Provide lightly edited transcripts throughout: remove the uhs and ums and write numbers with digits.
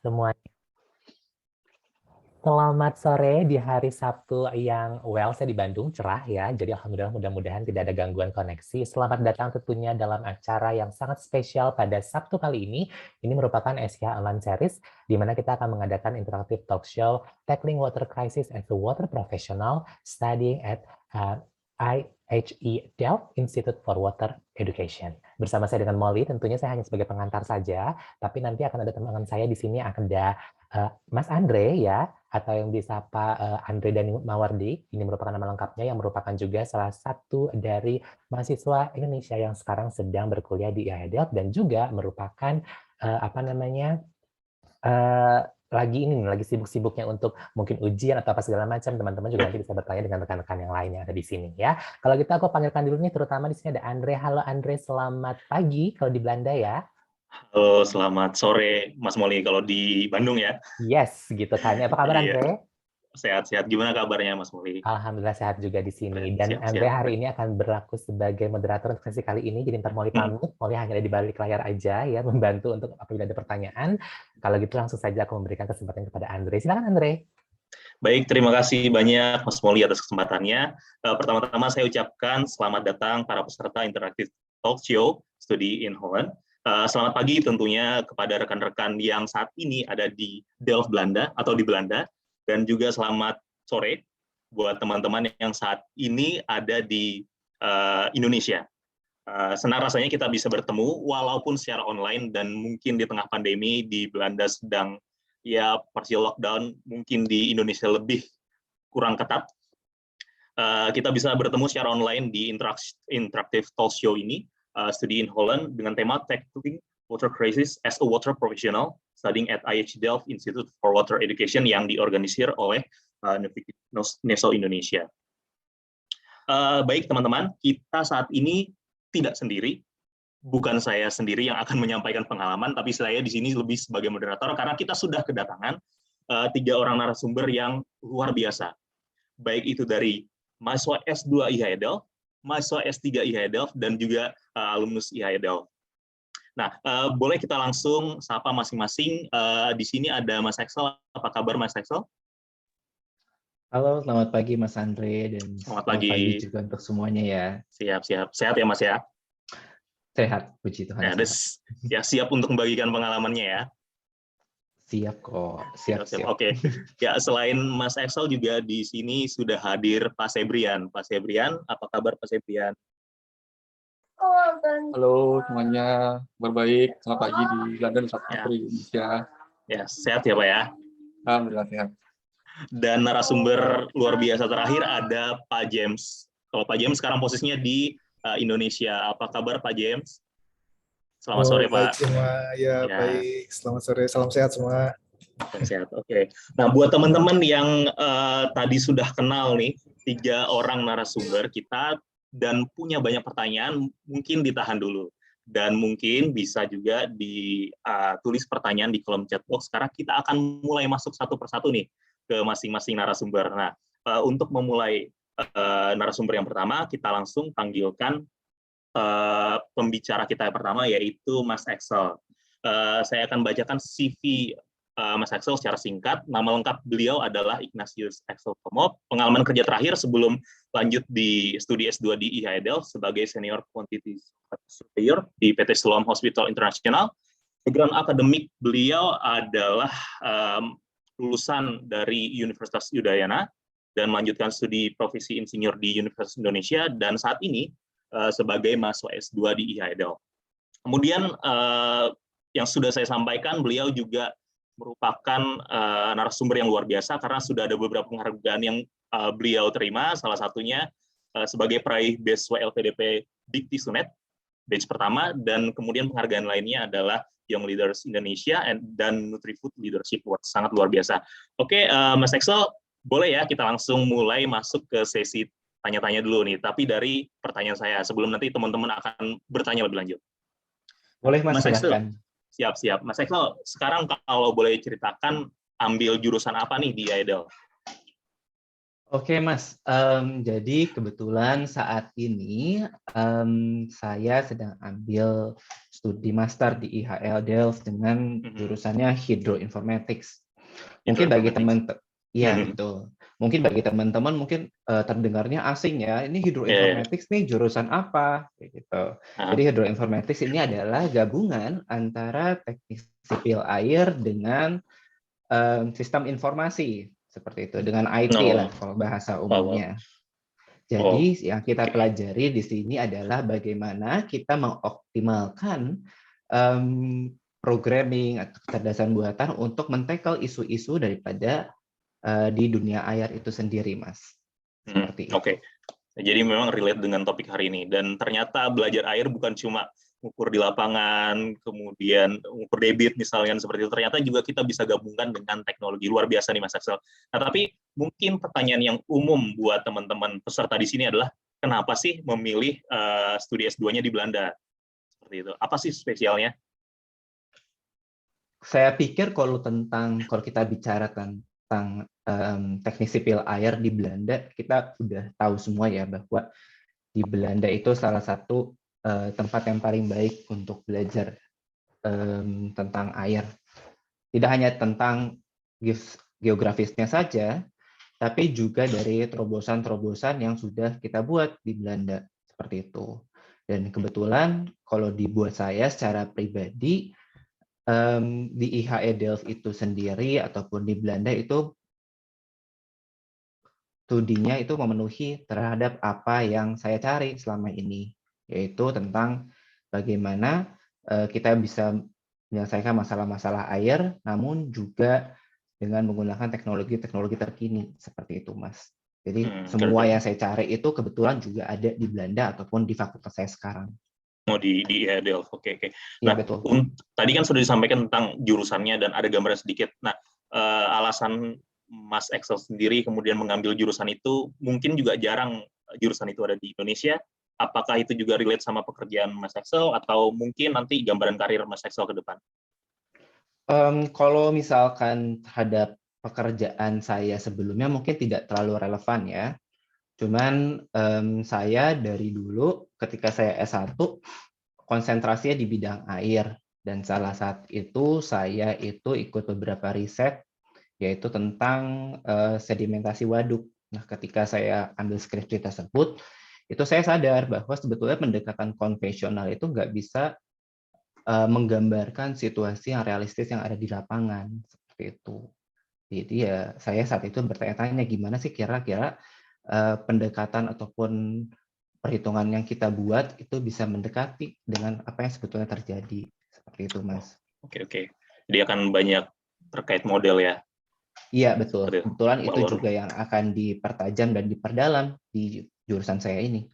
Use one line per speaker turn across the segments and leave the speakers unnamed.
semuanya. Selamat sore di hari Sabtu yang saya di Bandung cerah ya. Jadi alhamdulillah mudah-mudahan tidak ada gangguan koneksi. Selamat datang tentunya dalam acara yang sangat spesial pada Sabtu kali ini. Ini merupakan Asia Online Series di mana kita akan mengadakan interactive talk show Tackling Water Crisis as a Water Professional Studying at IHE Delft Institute for Water Education. Bersama saya dengan Molly, tentunya saya hanya sebagai pengantar saja, tapi nanti akan ada teman-teman saya di sini, ada Mas Andre ya, atau yang disapa Andre Dani Mawardi. Ini merupakan nama lengkapnya yang merupakan juga salah satu dari mahasiswa Indonesia yang sekarang sedang berkuliah di IAE Delft dan juga merupakan lagi sibuk-sibuknya untuk mungkin ujian atau apa segala macam. Teman-teman juga nanti bisa bertanya dengan rekan-rekan yang lain yang ada di sini ya. Kalau gitu aku panggilkan dulu nih, terutama di sini ada Andre. Halo Andre, selamat pagi kalau di Belanda ya.
Halo, selamat sore Mas Molly kalau di Bandung ya.
Yes, gitu kan. Apa kabar
Iya,
Andre?
sehat-sehat. Gimana kabarnya Mas Molly?
Alhamdulillah sehat juga di sini. Dan Andre
Siap-siap.
hari ini akan berlaku sebagai moderator untuk sesi kali ini. Jadi ntar Molly pamit, Molly hanya ada di balik layar aja ya, membantu untuk apabila ada pertanyaan. Kalau gitu langsung saja aku memberikan kesempatan kepada Andre. Silakan Andre.
Baik, terima kasih banyak Mas Molly atas kesempatannya. Pertama-tama saya ucapkan selamat datang para peserta Interactive Talk Show Studi in Holland. Selamat pagi tentunya kepada rekan-rekan yang saat ini ada di Delft, Belanda atau di Belanda, dan juga selamat sore buat teman-teman yang saat ini ada di Indonesia. Senang rasanya kita bisa bertemu walaupun secara online dan mungkin di tengah pandemi di Belanda sedang ya partial lockdown, mungkin di Indonesia lebih kurang ketat. Kita bisa bertemu secara online di Interactive Talk Show ini, Studi in Holland, dengan tema Tackling Water Crisis as a Water Professional, Studying at IHE Delft Institute for Water Education yang diorganisir oleh NESO Indonesia. Baik teman-teman, kita saat ini tidak sendiri. Bukan saya sendiri yang akan menyampaikan pengalaman, tapi saya di sini lebih sebagai moderator karena kita sudah kedatangan 3 orang narasumber yang luar biasa. Baik itu dari mahasiswa S2 IAE Delft, mahasiswa S3 IAE Delft, dan juga alumnus IAE Delft. Nah, boleh kita langsung sapa masing-masing. Di sini ada Mas Axel. Apa kabar Mas Axel?
Halo, selamat pagi Mas Andre, dan
selamat pagi
juga untuk semuanya ya.
Siap. Sehat ya Mas ya?
Sehat, puji Tuhan.
Ya, siap untuk membagikan pengalamannya ya?
Siap kok, siap.
Oke. Ya, selain Mas Axel juga di sini sudah hadir Pak Sebrian. Pak Sebrian, apa kabar Pak Sebrian?
Halo semuanya, berbaik. Selamat pagi di London, selamat pagi Indonesia.
Ya, sehat ya Pak ya?
Alhamdulillah sehat.
Dan narasumber luar biasa terakhir ada Pak James. Kalau Pak James sekarang posisinya di Indonesia. Apa kabar Pak James? Selamat sore Pak.
Baik semua, ya baik. Selamat sore, salam sehat semua.
Salam sehat, oke. Nah buat teman-teman yang tadi sudah kenal nih 3 orang narasumber kita dan punya banyak pertanyaan, mungkin ditahan dulu. Dan mungkin bisa juga ditulis pertanyaan di kolom chat box, karena kita akan mulai masuk satu persatu nih ke masing-masing narasumber. Nah, untuk memulai narasumber yang pertama, kita langsung panggilkan pembicara kita yang pertama, yaitu Mas Axel. Saya akan bacakan CV Mas Axel secara singkat. Nama lengkap beliau adalah Ignatius Axel Komop. Pengalaman kerja terakhir sebelum lanjut di studi S2 di IAE Delft sebagai Senior Quantity Surveyor di PT Siloam Hospital International. Background akademik beliau adalah lulusan dari Universitas Udayana dan melanjutkan studi profesi insinyur di Universitas Indonesia, dan saat ini sebagai mahasiswa S2 di IAE Delft. Kemudian yang sudah saya sampaikan, beliau juga merupakan narasumber yang luar biasa karena sudah ada beberapa penghargaan yang beliau terima, salah satunya sebagai peraih beasiswa LPDP Dikti Sunet, batch pertama, dan kemudian penghargaan lainnya adalah Young Leaders Indonesia dan Nutrifood Leadership Award. Sangat luar biasa. Oke, Mas Axel, boleh ya kita langsung mulai masuk ke sesi tanya-tanya dulu nih, tapi dari pertanyaan saya sebelum nanti teman-teman akan bertanya lebih lanjut.
Boleh Mas,
silakan. Siap. Mas Axel, sekarang kalau boleh ceritakan ambil jurusan apa nih di IAE Delft?
Oke, Mas. Jadi kebetulan saat ini saya sedang ambil studi master di IHL Delft dengan jurusannya Hydroinformatics. Mungkin bagi
Hydroinformatics.
iya betul. Mungkin bagi teman-teman mungkin terdengarnya asing ya. Ini Hydroinformatics nih jurusan apa? Kayak gitu. Jadi Hydroinformatics ini adalah gabungan antara teknik sipil air dengan sistem informasi seperti itu, dengan IT lah kalau bahasa umumnya. Jadi yang kita pelajari di sini adalah bagaimana kita mengoptimalkan programming atau kecerdasan buatan untuk men-tackle isu-isu daripada di dunia air itu sendiri, Mas. Seperti itu.
Oke. Jadi memang relate dengan topik hari ini. Dan ternyata belajar air bukan cuma ukur di lapangan, kemudian ukur debit misalnya seperti itu. Ternyata juga kita bisa gabungkan dengan teknologi. Luar biasa nih Mas Axel. Nah, tapi mungkin pertanyaan yang umum buat teman-teman peserta di sini adalah kenapa sih memilih studi S2-nya di Belanda? Seperti itu. Apa sih spesialnya?
Saya pikir kalau kita bicara tentang teknik sipil air di Belanda, kita udah tahu semua ya bahwa di Belanda itu salah satu tempat yang paling baik untuk belajar tentang air. Tidak hanya tentang geografisnya saja, tapi juga dari terobosan-terobosan yang sudah kita buat di Belanda, seperti itu. Dan kebetulan kalau dibuat saya secara pribadi, di IHE Delft itu sendiri ataupun di Belanda itu studinya itu memenuhi terhadap apa yang saya cari selama ini, yaitu tentang bagaimana kita bisa menyelesaikan masalah-masalah air, namun juga dengan menggunakan teknologi-teknologi terkini, seperti itu, Mas. Jadi semua yang saya cari itu kebetulan juga ada di Belanda ataupun di fakultas saya sekarang.
Oh, di Delft. Oke.
Iya,
Nah,
betul.
Tadi kan sudah disampaikan tentang jurusannya dan ada gambaran sedikit. Nah, alasan Mas Axel sendiri kemudian mengambil jurusan itu, mungkin juga jarang jurusan itu ada di Indonesia. Apakah itu juga relate sama pekerjaan Mas Axel, atau mungkin nanti gambaran karir Mas Axel ke depan?
Kalau misalkan terhadap pekerjaan saya sebelumnya mungkin tidak terlalu relevan ya. Cuman saya dari dulu ketika saya S1 konsentrasinya di bidang air, dan salah satu itu saya itu ikut beberapa riset yaitu tentang sedimentasi waduk. Nah, ketika saya ambil skripsi tersebut, itu saya sadar bahwa sebetulnya pendekatan konvensional itu nggak bisa menggambarkan situasi yang realistis yang ada di lapangan, seperti itu. Jadi ya saya saat itu bertanya-tanya gimana sih kira-kira pendekatan ataupun perhitungan yang kita buat itu bisa mendekati dengan apa yang sebetulnya terjadi, seperti itu, Mas.
Oke. Jadi akan banyak terkait model ya.
Iya, betul. Kebetulan itu juga yang akan dipertajam dan diperdalam di jurusan saya ini.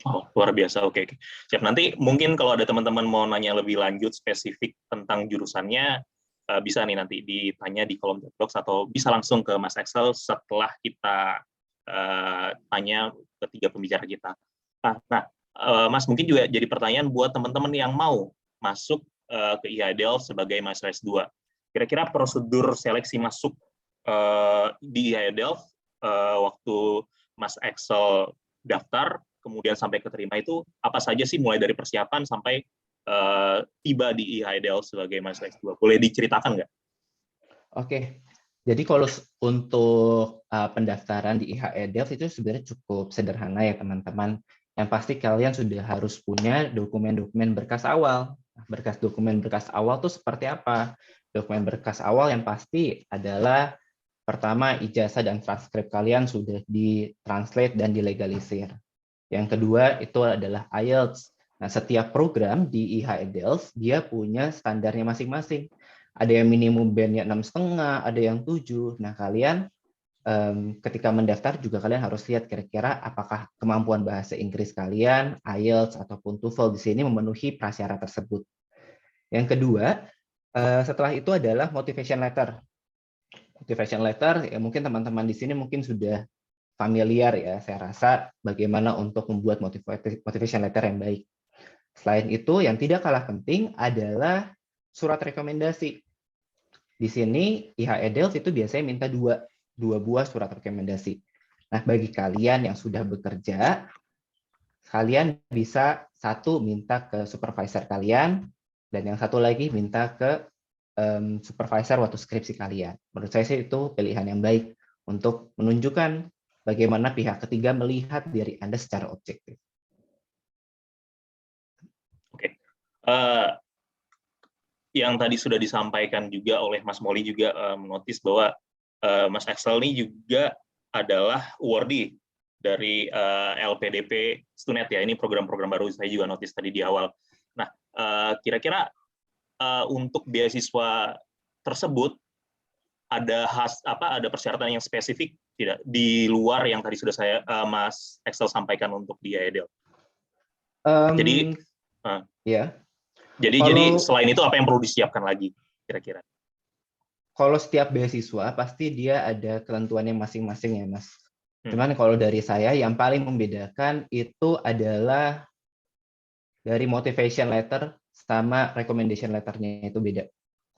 Oh, luar biasa. Oke. Siap. Nanti mungkin kalau ada teman-teman mau nanya lebih lanjut spesifik tentang jurusannya, bisa nih nanti ditanya di kolom chat box atau bisa langsung ke Mas Axel setelah kita tanya ketiga pembicara kita. Nah, Mas, mungkin juga jadi pertanyaan buat teman-teman yang mau masuk ke IHE Delft sebagai mahasiswa S2. Kira-kira prosedur seleksi masuk di IHE Delft waktu Mas Axel daftar, kemudian sampai keterima itu apa saja sih, mulai dari persiapan sampai tiba di IHE Delft sebagai mahasiswa S2? Boleh diceritakan nggak?
Oke. Jadi kalau untuk pendaftaran di IHE Delft itu sebenarnya cukup sederhana ya teman-teman. Yang pasti kalian sudah harus punya dokumen-dokumen berkas awal. Dokumen berkas awal itu seperti apa? Dokumen berkas awal yang pasti adalah pertama, ijazah dan transkrip kalian sudah ditranslate dan dilegalisir. Yang kedua itu adalah IELTS. Nah, setiap program di IHE Delft dia punya standarnya masing-masing. Ada yang minimum band-nya 6,5, ada yang 7. Nah, kalian ketika mendaftar juga kalian harus lihat kira-kira apakah kemampuan bahasa Inggris kalian, IELTS ataupun TOEFL di sini memenuhi prasyarat tersebut. Yang kedua, setelah itu adalah motivation letter. Motivation letter, ya mungkin teman-teman di sini mungkin sudah familiar ya, saya rasa bagaimana untuk membuat motivation letter yang baik. Selain itu, yang tidak kalah penting adalah surat rekomendasi. Di sini IHE Delft itu biasanya minta dua buah surat rekomendasi. Nah, bagi kalian yang sudah bekerja, kalian bisa satu minta ke supervisor kalian, dan yang satu lagi minta ke supervisor waktu skripsi kalian. Menurut saya sih itu pilihan yang baik untuk menunjukkan bagaimana pihak ketiga melihat diri Anda secara objektif.
Oke. Yang tadi sudah disampaikan juga oleh Mas Moli juga menotis bahwa Mas Axel ini juga adalah awardee dari LPDP Stunet ya. Ini program-program baru saya juga notis tadi di awal. Nah, kira-kira untuk beasiswa tersebut ada persyaratan yang spesifik tidak di luar yang tadi sudah Mas Axel sampaikan untuk di IAEDEL? Jadi
ya.
Jadi selain itu apa yang perlu disiapkan lagi kira-kira?
Kalau setiap beasiswa pasti dia ada ketentuannya masing-masing ya, Mas. Cuman kalau dari saya yang paling membedakan itu adalah dari motivation letter sama recommendation letternya itu beda.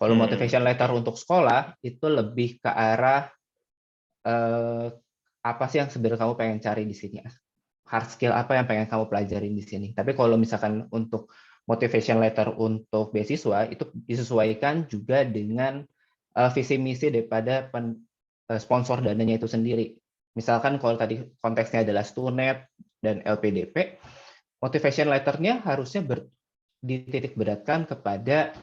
Kalau motivation letter untuk sekolah itu lebih ke arah apa sih yang sebenarnya kamu pengen cari di sini, hard skill apa yang pengen kamu pelajarin di sini. Tapi kalau misalkan untuk motivation letter untuk beasiswa itu disesuaikan juga dengan visi misi daripada sponsor dananya itu sendiri. Misalkan kalau tadi konteksnya adalah Stunet dan LPDP, motivation letter-nya harusnya dititik beratkan kepada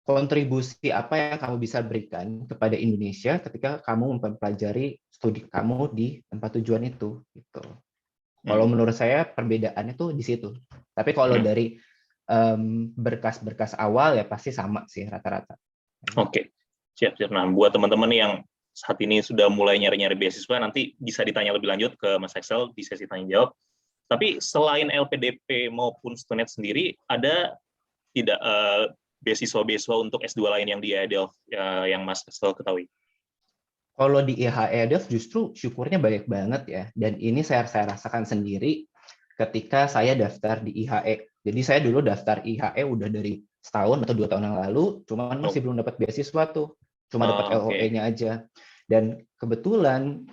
kontribusi apa yang kamu bisa berikan kepada Indonesia ketika kamu mempelajari studi kamu di tempat tujuan itu. Gitu. Kalau menurut saya perbedaannya tuh di situ. Tapi kalau dari berkas-berkas awal ya pasti sama sih rata-rata.
Oke, siap. Nah, buat teman-teman yang saat ini sudah mulai nyari-nyari beasiswa, nanti bisa ditanya lebih lanjut ke Mas Axel di sesi tanya jawab. Tapi selain LPDP maupun Stunet sendiri, ada tidak beasiswa-beasiswa untuk S2 lain yang di IAEDEL yang Mas Axel ketahui?
Kalau di IAEDEL justru syukurnya banyak banget ya. Dan ini saya rasakan sendiri ketika saya daftar di IHE. Jadi saya dulu daftar IHE udah dari setahun atau 2 tahun yang lalu, cuman masih belum dapat beasiswa tuh. Cuma dapat LOE-nya aja. Dan kebetulan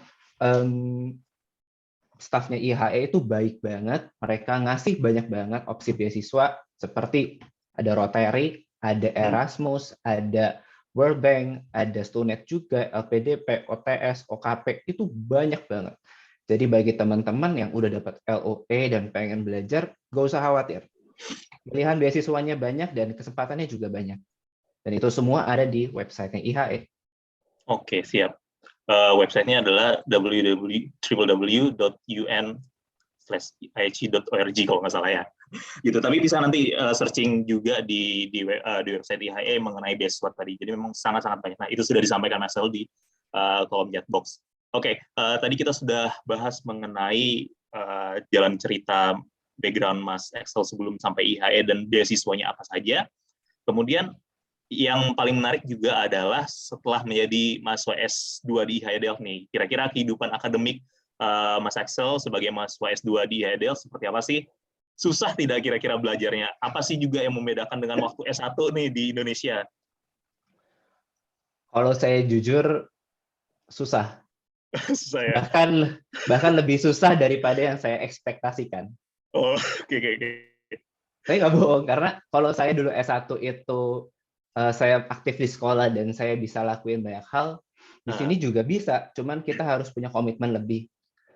stafnya IHE itu baik banget. Mereka ngasih banyak banget opsi beasiswa seperti ada Rotary, ada Erasmus, ada World Bank, ada Stunet juga, LPDP, OTS, OKP, itu banyak banget. Jadi bagi teman-teman yang udah dapat LOE dan pengen belajar, gak usah khawatir. Pilihan beasiswanya banyak dan kesempatannya juga banyak. Dan itu semua ada di website-nya IHE.
Oke, siap. Website-nya adalah www.un/ihi.org kalau nggak salah ya. Gitu. Tapi bisa nanti searching juga di website IHE mengenai beasiswa tadi. Jadi memang sangat-sangat banyak. Nah, itu sudah disampaikan Mas El di kolom chat box. Oke, tadi kita sudah bahas mengenai jalan cerita background Mas Axel sebelum sampai IHE dan beasiswanya apa saja. Kemudian yang paling menarik juga adalah setelah menjadi mahasiswa S2 di IHE nih, kira-kira kehidupan akademik Mas Axel sebagai mahasiswa S2 di IHE seperti apa sih? Susah tidak kira-kira belajarnya? Apa sih juga yang membedakan dengan waktu S1 nih di Indonesia?
Kalau saya jujur, susah.
Susah ya?
Bahkan lebih susah daripada yang saya ekspektasikan.
Oh, oke.
Saya nggak bohong, karena kalau saya dulu S1 itu saya aktif di sekolah dan saya bisa lakuin banyak hal, di sini juga bisa, cuman kita harus punya komitmen lebih.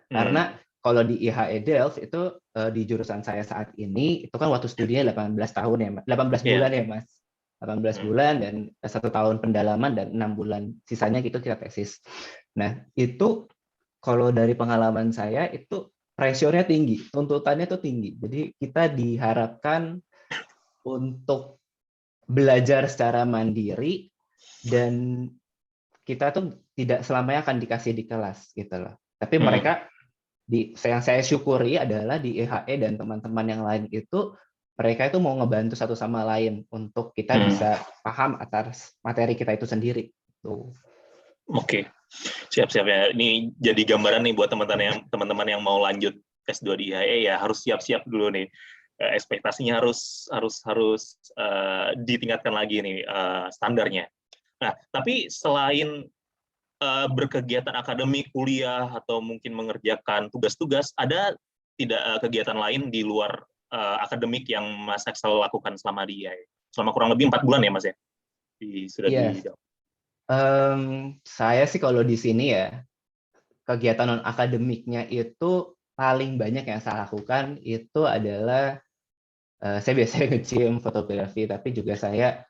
Karena kalau di IHE Delft itu di jurusan saya saat ini, itu kan waktu studinya 18 tahun ya, 18 bulan ya Mas. 18 bulan dan 1 tahun pendalaman dan 6 bulan sisanya gitu kita tesis. Nah, itu kalau dari pengalaman saya itu pressure-nya tinggi, tuntutannya tuh tinggi. Jadi kita diharapkan untuk belajar secara mandiri dan kita tuh tidak selamanya akan dikasih di kelas gitu loh. Tapi mereka yang saya syukuri adalah di IHE dan teman-teman yang lain itu mereka itu mau ngebantu satu sama lain untuk kita bisa paham atas materi kita itu sendiri. Tuh.
Oke, siap ya. Ini jadi gambaran nih buat teman-teman yang mau lanjut S2 di IHE ya harus siap-siap dulu nih. Ekspektasinya harus ditingkatkan lagi nih standarnya. Nah, tapi selain berkegiatan akademik, kuliah, atau mungkin mengerjakan tugas-tugas, ada tidak kegiatan lain di luar akademik yang Mas Axel lakukan selama di IAE? Selama kurang lebih 4 bulan ya, Mas ya? Sudah
Iya,
di
saya sih kalau di sini ya, kegiatan non akademiknya itu paling banyak yang saya lakukan itu adalah saya biasanya nge-gym, fotografi, tapi juga saya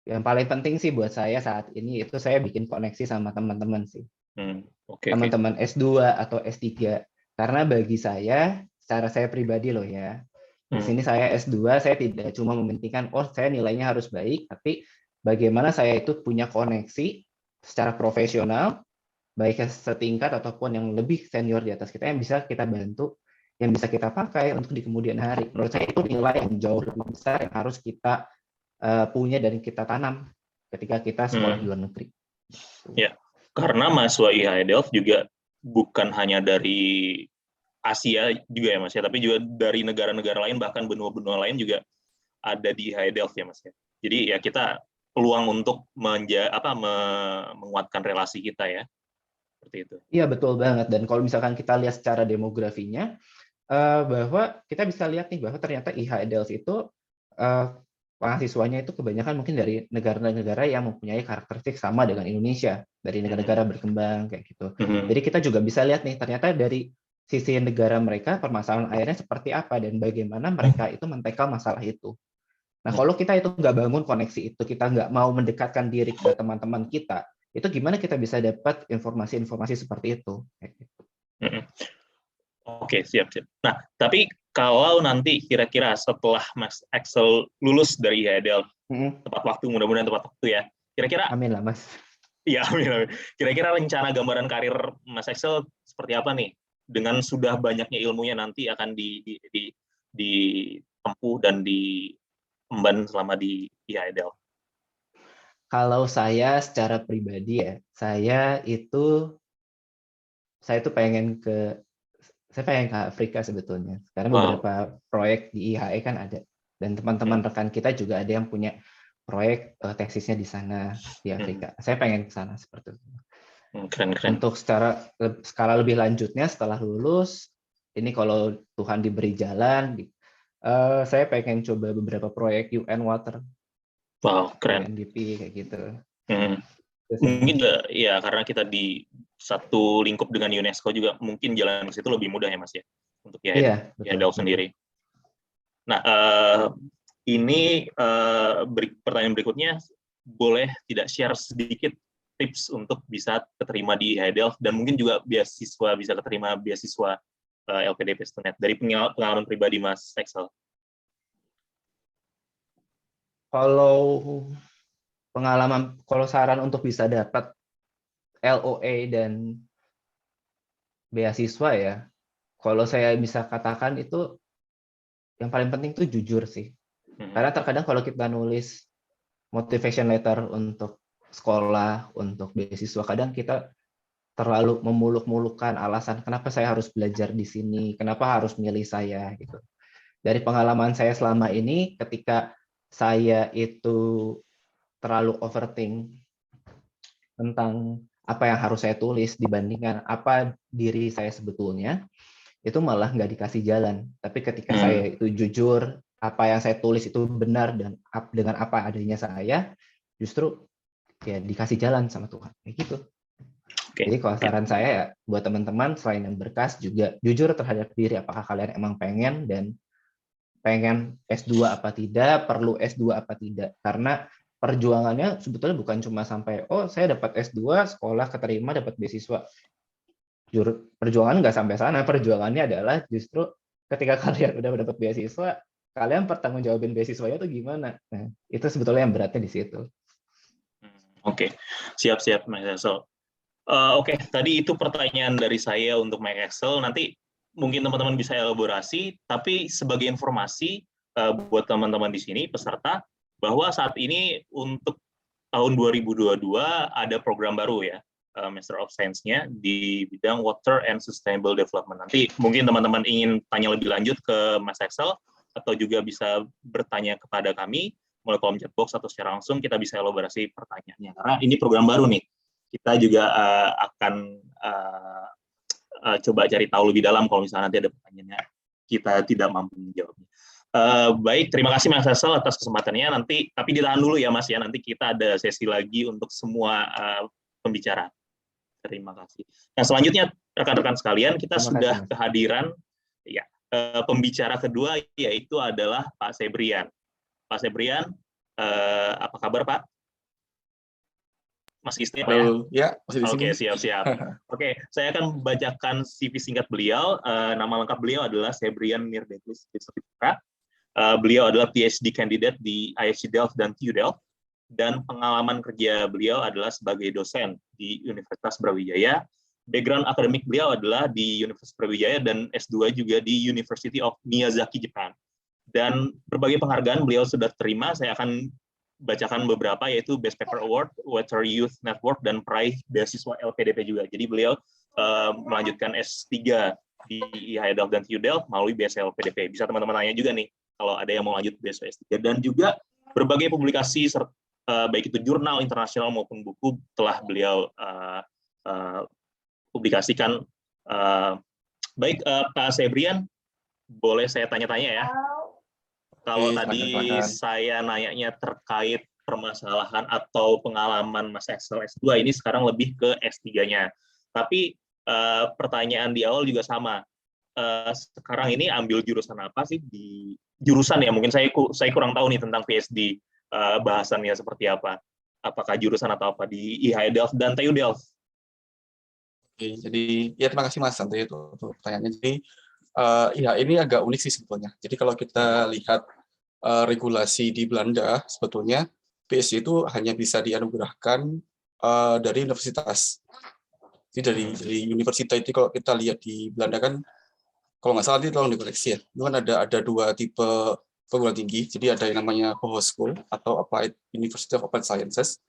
yang paling penting sih buat saya saat ini itu saya bikin koneksi sama teman-teman sih.
Oke.
Teman-teman S2 atau S3. Karena bagi saya, secara saya pribadi loh ya, di sini saya S2, saya tidak cuma mementingkan, oh saya nilainya harus baik, tapi bagaimana saya itu punya koneksi secara profesional, baik yang setingkat ataupun yang lebih senior di atas kita, yang bisa kita bantu, yang bisa kita pakai untuk di kemudian hari. Menurut saya itu nilai yang jauh lebih besar yang harus kita punya dan kita tanam ketika kita sekolah di luar negeri.
Ya, karena mahasiswa IHE Delft juga bukan hanya dari Asia juga ya Mas ya, tapi juga dari negara-negara lain, bahkan benua-benua lain juga ada di IHE Delft ya Mas ya. Jadi ya kita peluang untuk menguatkan relasi kita ya, seperti itu.
Iya betul banget, dan kalau misalkan kita lihat secara demografinya, bahwa kita bisa lihat nih bahwa ternyata IHE Delft itu mahasiswanya itu kebanyakan mungkin dari negara-negara yang mempunyai karakteristik sama dengan Indonesia, dari negara-negara berkembang kayak gitu. Jadi kita juga bisa lihat nih ternyata dari sisi negara mereka permasalahan airnya seperti apa dan bagaimana mereka itu men-tackle masalah itu. Nah kalau kita itu nggak bangun koneksi itu, kita nggak mau mendekatkan diri ke teman-teman kita, itu gimana kita bisa dapat informasi-informasi seperti itu? Kayak gitu.
Oke, siap. Nah, tapi kalau nanti kira-kira setelah Mas Axel lulus dari IHE Delft, tepat waktu, mudah-mudahan tepat waktu ya. Kira-kira
amin lah, Mas.
Iya, amin. Kira-kira rencana gambaran karir Mas Axel seperti apa nih? Dengan sudah banyaknya ilmunya nanti akan ditempuh dan diemban selama di IHE Delft.
Kalau saya secara pribadi ya, saya itu pengen ke Afrika sebetulnya. Karena beberapa proyek di IHE kan ada, dan teman-teman rekan kita juga ada yang punya proyek tesisnya di sana di Afrika. Saya pengen ke sana seperti itu.
Keren.
Untuk skala lebih lanjutnya setelah lulus, ini kalau Tuhan diberi jalan, saya pengen coba beberapa proyek UN Water.
Wow, keren.
UNDP kayak gitu.
Mungkin ya karena kita di satu lingkup dengan UNESCO juga mungkin jalan ke situ lebih mudah ya Mas ya untuk IHE Delft sendiri. Nah, ini pertanyaan berikutnya, boleh tidak share sedikit tips untuk bisa keterima di IHE Delft dan mungkin juga bisa keterima beasiswa LPDP Stunet dari pengalaman pribadi Mas Axel?
Kalau saran untuk bisa dapat LOA dan beasiswa ya, kalau saya bisa katakan itu yang paling penting itu jujur sih. Karena terkadang kalau kita nulis motivation letter untuk sekolah, untuk beasiswa, kadang kita terlalu memuluk-mulukkan alasan kenapa saya harus belajar di sini, kenapa harus milih saya gitu. Dari pengalaman saya selama ini, ketika saya itu terlalu overthink tentang apa yang harus saya tulis dibandingkan apa diri saya sebetulnya, itu malah nggak dikasih jalan. Tapi ketika saya itu jujur, apa yang saya tulis itu benar dan dengan apa adanya saya, justru ya dikasih jalan sama Tuhan. Kayak gitu. Jadi kalau saran saya ya buat teman-teman, selain yang berkas juga jujur terhadap diri, apakah kalian emang pengen S2 apa tidak, perlu S2 apa tidak. Karena perjuangannya sebetulnya bukan cuma sampai, oh saya dapat S2, sekolah keterima, dapat beasiswa. Perjuangan nggak sampai sana, perjuangannya adalah justru ketika kalian udah dapat beasiswa, kalian pertanggungjawabin beasiswanya tuh gimana. Nah, itu sebetulnya yang beratnya di situ.
Oke, siap-siap Mas Axel. Oke, tadi itu pertanyaan dari saya untuk Mas Axel. Nanti mungkin teman-teman bisa elaborasi, tapi sebagai informasi buat teman-teman di sini, peserta, bahwa saat ini untuk tahun 2022 ada program baru ya, Master of Science-nya di bidang Water and Sustainable Development. Nanti mungkin teman-teman ingin tanya lebih lanjut ke Mas Axel, atau juga bisa bertanya kepada kami, melalui kolom chat box atau secara langsung kita bisa elaborasi pertanyaannya. Karena ini program baru nih, kita juga akan coba cari tahu lebih dalam kalau misalnya nanti ada pertanyaannya kita tidak mampu menjawabnya. Baik, terima kasih Mas Hassel atas kesempatannya. Nanti, tapi ditahan dulu ya Mas ya. Nanti kita ada sesi lagi untuk semua pembicara. Terima kasih. Nah, selanjutnya rekan-rekan sekalian, kita sudah kehadiran ya pembicara kedua, yaitu adalah Pak Sebrian. Pak Sebrian, apa kabar Pak? Masih stay Pak ya?
Ya, masih di sini.
Oke, siap-siap. Oke, saya akan membacakan CV singkat beliau. Nama lengkap beliau adalah Sebrian Mirdeklis Putra. Beliau adalah PhD candidate di IHE Delft dan TU Delft, dan pengalaman kerja beliau adalah sebagai dosen di Universitas Brawijaya. Background akademik beliau adalah di Universitas Brawijaya dan S2 juga di University of Miyazaki, Jepang. Dan berbagai penghargaan beliau sudah terima. Saya akan bacakan beberapa, yaitu Best Paper Award, Water Youth Network, dan peraih beasiswa LPDP juga. Jadi beliau melanjutkan S3 di IHE Delft dan TU Delft melalui beasiswa LPDP. Bisa teman-teman tanya juga nih, kalau ada yang mau lanjut beasiswa S3. Dan juga berbagai publikasi, baik itu jurnal internasional maupun buku, telah beliau publikasikan. Baik, Pak Sebrian, boleh saya tanya-tanya ya? Kalau tadi saya nanyanya terkait permasalahan atau pengalaman Mas Hassel S2, ini sekarang lebih ke S3-nya. Tapi pertanyaan di awal juga sama. Sekarang ini ambil jurusan apa sih di jurusan ya? Mungkin saya kurang tahu nih tentang PhD, bahasannya seperti apa. Apakah jurusan atau apa di IHE Delft dan TU Delft?
Oke, jadi ya terima kasih Mas Santi untuk pertanyaannya. Jadi ya ini agak unik sih sebetulnya. Jadi kalau kita lihat regulasi di Belanda, sebetulnya PhD itu hanya bisa dianugerahkan dari universitas. Jadi dari universitas itu kalau kita lihat di Belanda kan, kalau nggak salah nanti tolong dikoreksi ya, itu kan ada dua tipe perguruan tinggi. Jadi ada yang namanya Hochschule atau Applied University of Applied Sciences.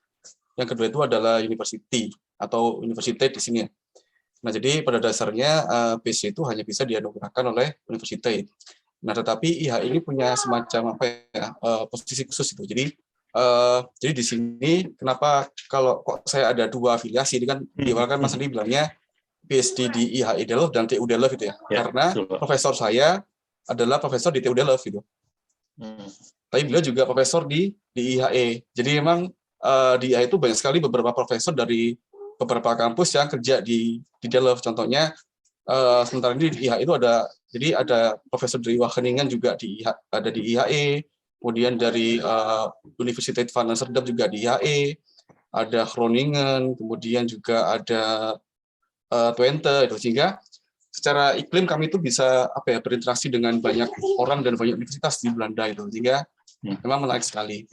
Yang kedua itu adalah university atau universitas di sini ya. Nah, jadi pada dasarnya PhD itu hanya bisa dianugerahkan oleh universitas. Nah, tetapi IHE ini punya semacam apa ya, posisi khusus itu. Jadi di sini kenapa kalau kok saya ada dua afiliasi, ini kan di awal kan Mas Andi bilangnya PhD di IHE Delft dan TU Delft gitu ya. Karena profesor saya adalah profesor di TU Delft gitu. Tapi beliau juga profesor di IHE. Jadi memang di IHE itu banyak sekali beberapa profesor dari beberapa kampus yang kerja di Delft. Contohnya sementara ini di IHE itu ada profesor dari Wageningen juga ada di IHE, kemudian dari Universiteit van Amsterdam juga di IHE, ada Groningen, kemudian juga ada Twente, itu sehingga secara iklim kami itu bisa berinteraksi dengan banyak orang dan banyak universitas di Belanda itu, sehingga memang menarik sekali.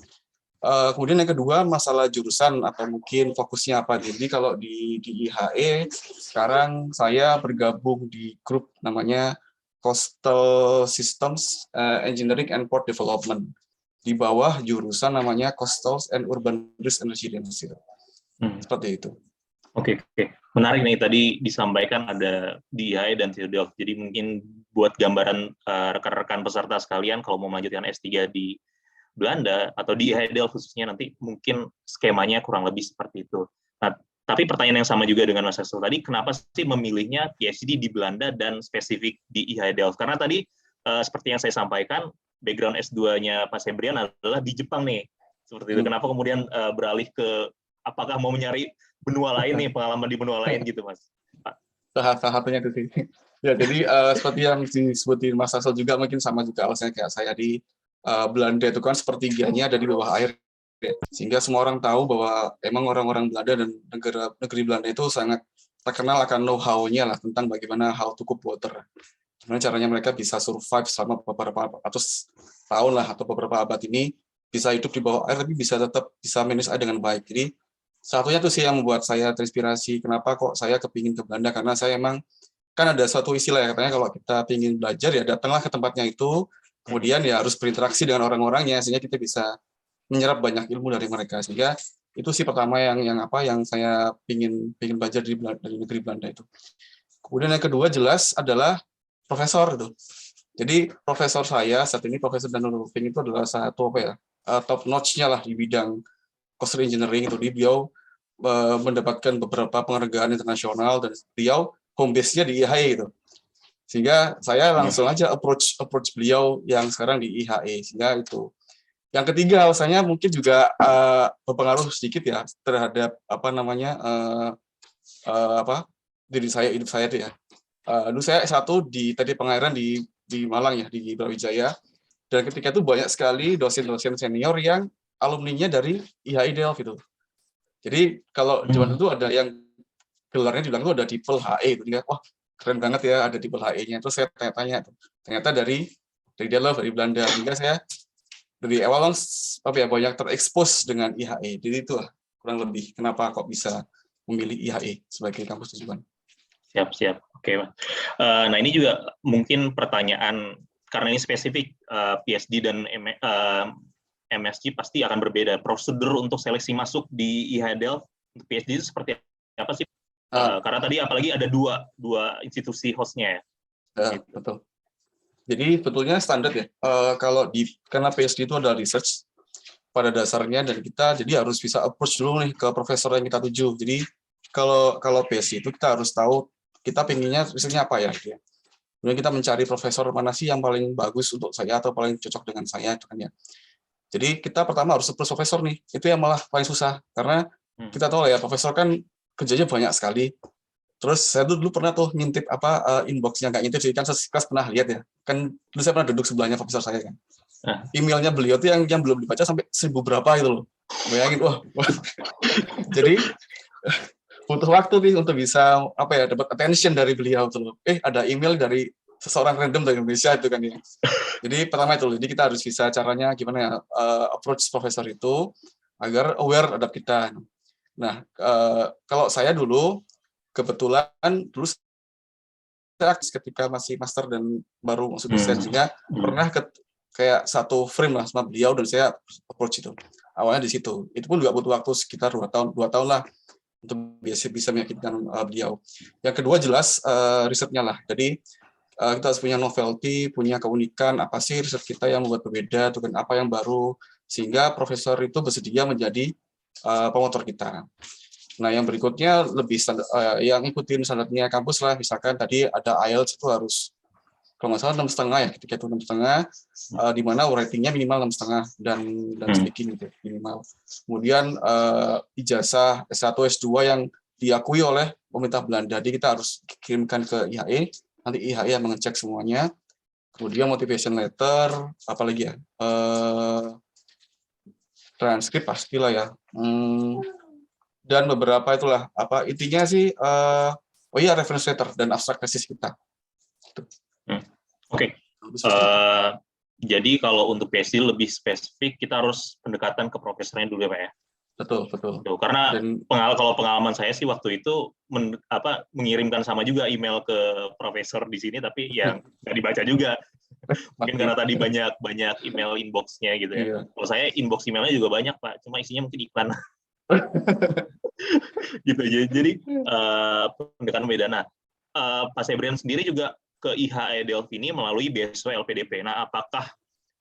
Kemudian yang kedua, masalah jurusan atau mungkin fokusnya apa. Jadi kalau di IHE, sekarang saya bergabung di grup namanya Coastal Systems Engineering and Port Development. Di bawah jurusan namanya Coastal and Urban Risk and Resilience. Seperti itu.
Oke. Menarik nih, tadi disampaikan ada di IHE dan TU Delft. Jadi mungkin buat gambaran rekan-rekan peserta sekalian, kalau mau melanjutkan S3 di Belanda atau di IHE Delft khususnya, nanti mungkin skemanya kurang lebih seperti itu. Nah, tapi pertanyaan yang sama juga dengan Mas Hassel tadi, kenapa sih memilihnya PhD di Belanda dan spesifik di IHE Delft? Karena tadi seperti yang saya sampaikan, background S2-nya Pak Sebrian adalah di Jepang nih. Seperti itu. Kenapa kemudian beralih ke, apakah mau mencari benua lain nih, pengalaman di benua lain gitu, Mas?
Salah satunya itu sih. Ya, jadi seperti yang disebutin Mas Hassel juga, mungkin sama juga alasannya kayak saya di Belanda itu kan sepertiganya ada di bawah air, sehingga semua orang tahu bahwa emang orang-orang Belanda dan negeri Belanda itu sangat terkenal akan know-how-nya lah tentang bagaimana how to cook water. Gimana caranya mereka bisa survive selama beberapa ratus tahun lah atau beberapa abad ini, bisa hidup di bawah air tapi tetap bisa manage air dengan baik. Jadi satunya itu sih yang membuat saya terinspirasi kenapa kok saya kepingin ke Belanda, karena saya emang kan ada suatu istilah ya, katanya kalau kita ingin belajar ya datanglah ke tempatnya itu. Kemudian ya harus berinteraksi dengan orang-orangnya sehingga kita bisa menyerap banyak ilmu dari mereka. Sehingga itu sih pertama yang saya pingin belajar dari negeri Belanda itu. Kemudian yang kedua jelas adalah profesor itu. Jadi profesor saya saat ini, Profesor Danur Rufing, itu adalah satu top notch-nya lah di bidang coastal engineering itu. Beliau mendapatkan beberapa penghargaan internasional dan beliau home base-nya di IHE itu. Sehingga saya langsung aja approach beliau yang sekarang di IHE. Sehingga itu. Yang ketiga, alasannya mungkin juga berpengaruh sedikit ya terhadap diri saya, hidup saya itu ya. Dulu saya S1 di Teknik Pengairan di Malang ya, di Brawijaya. Dan ketika itu banyak sekali dosen-dosen senior yang alumninya dari IHI Delft gitu. Jadi kalau zaman itu ada yang gelarnya dibilang itu ada Dipel HE itu dia, wah keren banget ya ada Dipel HE-nya. Terus saya tanya-tanya, ternyata dari Delft, dari Belanda. Sehingga saya dari awal banyak terekspos dengan IHE. Jadi itulah kurang lebih kenapa kok bisa memilih IHE sebagai kampus tujuan.
Siap. Oke, Mas. Nah, ini juga mungkin pertanyaan, karena ini spesifik, PSD dan MSc pasti akan berbeda. Prosedur untuk seleksi masuk di IHE Delft untuk PSD itu seperti apa sih? Karena tadi apalagi ada dua institusi hostnya ya.
Betul. Jadi sebetulnya standar ya. Karena PSD itu ada research pada dasarnya dan kita jadi harus bisa approach dulu nih ke profesor yang kita tuju. Jadi kalau PSD itu kita harus tahu kita pengennya risetnya apa ya. Kemudian kita mencari profesor mana sih yang paling bagus untuk saya atau paling cocok dengan saya itu kan ya. Jadi kita pertama harus approach profesor nih. Itu yang malah paling susah karena kita tahu lah ya profesor kan kerjanya banyak sekali. Terus saya dulu pernah tuh ngintip inbox-nya, nggak ngintip sih, kan kelas pernah lihat ya. Kan dulu saya pernah duduk sebelahnya profesor saya kan. Emailnya beliau tuh yang belum dibaca sampai 1000 berapa gitu loh. Bayangin, wah. Jadi butuh waktu nih untuk bisa dapat attention dari beliau tuh loh. Ada email dari seseorang random dari Indonesia itu kan ya. Jadi pertama itu, jadi kita harus bisa caranya gimana ya approach profesor itu agar aware terhadap kita. Nah, kalau saya dulu kebetulan saya ketika masih master dan baru masuk dosen juga pernah kayak satu frame lah sama beliau dan saya approach itu. Awalnya di situ. Itu pun juga butuh waktu sekitar 2 tahun lah untuk bisa meyakinkan beliau. Yang kedua jelas risetnya lah. Jadi kita harus punya novelty, punya keunikan, apa sih riset kita yang membuat berbeda, dengan apa yang baru, sehingga profesor itu bersedia menjadi pemotor kita. Nah, yang berikutnya lebih standar, yang ikutin standarnya kampus lah, misalkan tadi ada IELTS itu harus, kalau nggak salah 6,5 ya, ketika itu 6,5, di mana ratingnya minimal 6,5 dan speaking gitu minimal. Kemudian ijazah S1, S2 yang diakui oleh pemerintah Belanda, jadi kita harus kirimkan ke IHE, nanti IHE yang mengecek semuanya. Kemudian motivation letter, apalagi ya, transkrip pastilah ya. Dan beberapa itulah intinya sih reference letter dan abstrak tesis kita.
Oke. Jadi kalau untuk PSD lebih spesifik kita harus pendekatan ke profesornya dulu ya Pak ya.
Betul.
Karena kalau pengalaman saya sih waktu itu mengirimkan sama juga email ke profesor di sini tapi yang nggak dibaca juga. Mungkin karena tadi banyak email inbox-nya gitu ya. Iya. Kalau saya inbox emailnya juga banyak Pak, cuma isinya mungkin iklan. Gitu aja. Jadi pendekatan beda. Nah, Pak Sebrian sendiri juga ke IHE Delft ini melalui beasiswa LPDP. Nah, apakah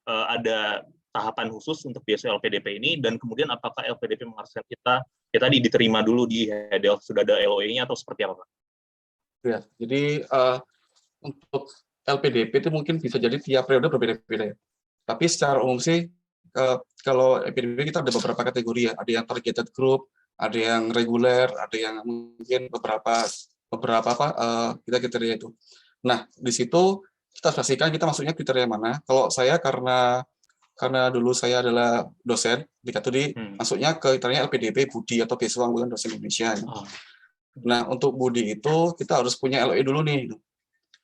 ada tahapan khusus untuk beasiswa LPDP ini dan kemudian apakah LPDP mengharuskan kita diterima dulu di IHE Delft, sudah ada LOE-nya atau seperti apa Pak?
Ya, jadi untuk LPDP itu mungkin bisa jadi tiap periode berbeda-beda ya. Tapi secara umum sih kalau LPDP kita ada beberapa kategori ya, ada yang targeted group, ada yang reguler, ada yang mungkin beberapa kita kriteria itu. Nah, di situ kita pastikan kita masuknya kriteria mana. Kalau saya karena dulu saya adalah dosen di Katudi, masuknya ke kriteria LPDP Budi atau beasiswa unggulan dosen Indonesia. Nah, untuk Budi itu kita harus punya LOE dulu nih.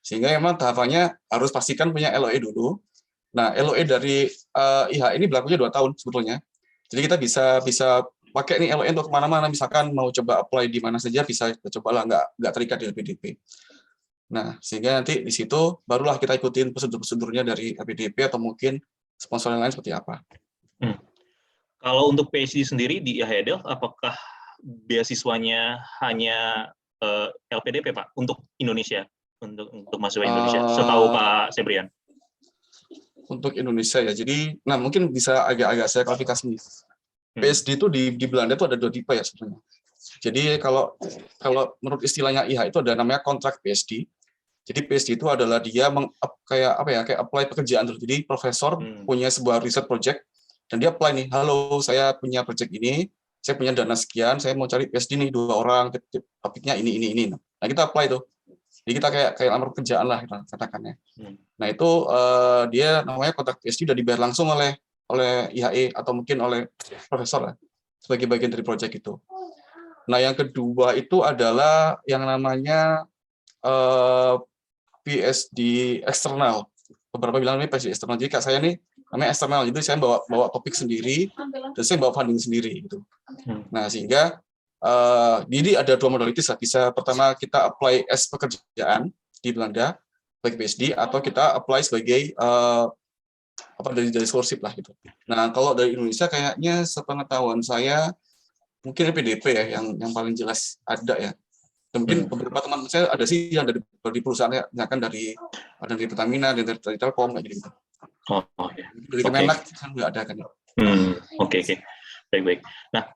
Sehingga memang tahapannya harus pastikan punya LOE dulu. Nah, LOE dari IHE ini berlakunya 2 tahun sebetulnya. Jadi kita bisa pakai nih LOE untuk kemana-mana, misalkan mau coba apply di mana saja bisa kita cobalah, nggak terikat di LPDP. Nah, sehingga nanti di situ barulah kita ikutin prosedur-prosedurnya dari LPDP atau mungkin sponsor yang lain seperti apa.
Kalau untuk PhD sendiri di IHE Delft, apakah beasiswanya hanya LPDP Pak untuk Indonesia, untuk mahasiswa Indonesia? Setahu Pak Sebrian.
Untuk Indonesia ya, jadi, mungkin bisa agak-agak saya klarifikasi nih. PSD itu di Belanda itu ada 2 tipe ya sebenarnya. Jadi kalau menurut istilahnya IH itu ada namanya kontrak PhD. Jadi PhD itu adalah dia kayak apply pekerjaan dulu. Jadi profesor punya sebuah research project dan dia apply nih, halo saya punya project ini, saya punya dana sekian, saya mau cari PhD nih 2 orang, topiknya ini. Nah kita apply tuh. Jadi kita kayak lamar pekerjaan lah katakannya. Nah itu dia namanya kontrak PhD udah dibayar langsung oleh IHE atau mungkin oleh profesor lah sebagai bagian dari project itu. Nah yang kedua itu adalah yang namanya PhD eksternal. Beberapa bilang ini PhD eksternal. Jadi kayak saya nih namanya eksternal. Jadi saya bawa topik sendiri dan saya bawa funding sendiri gitu. Nah, sehingga jadi ada 2 modalitas lah. Bisa pertama kita apply as pekerjaan di Belanda sebagai PhD atau kita apply sebagai dari scholarship lah gitu. Nah, kalau dari Indonesia kayaknya sepengetahuan saya mungkin PDP ya yang paling jelas ada ya. Dan mungkin beberapa teman saya ada sih yang dari perusahaannya, misalkan dari Pertamina, dari Telkom kayak gitu.
Ya.
Dari Kemenak nggak ada kan.
Oke. Baik. Nah,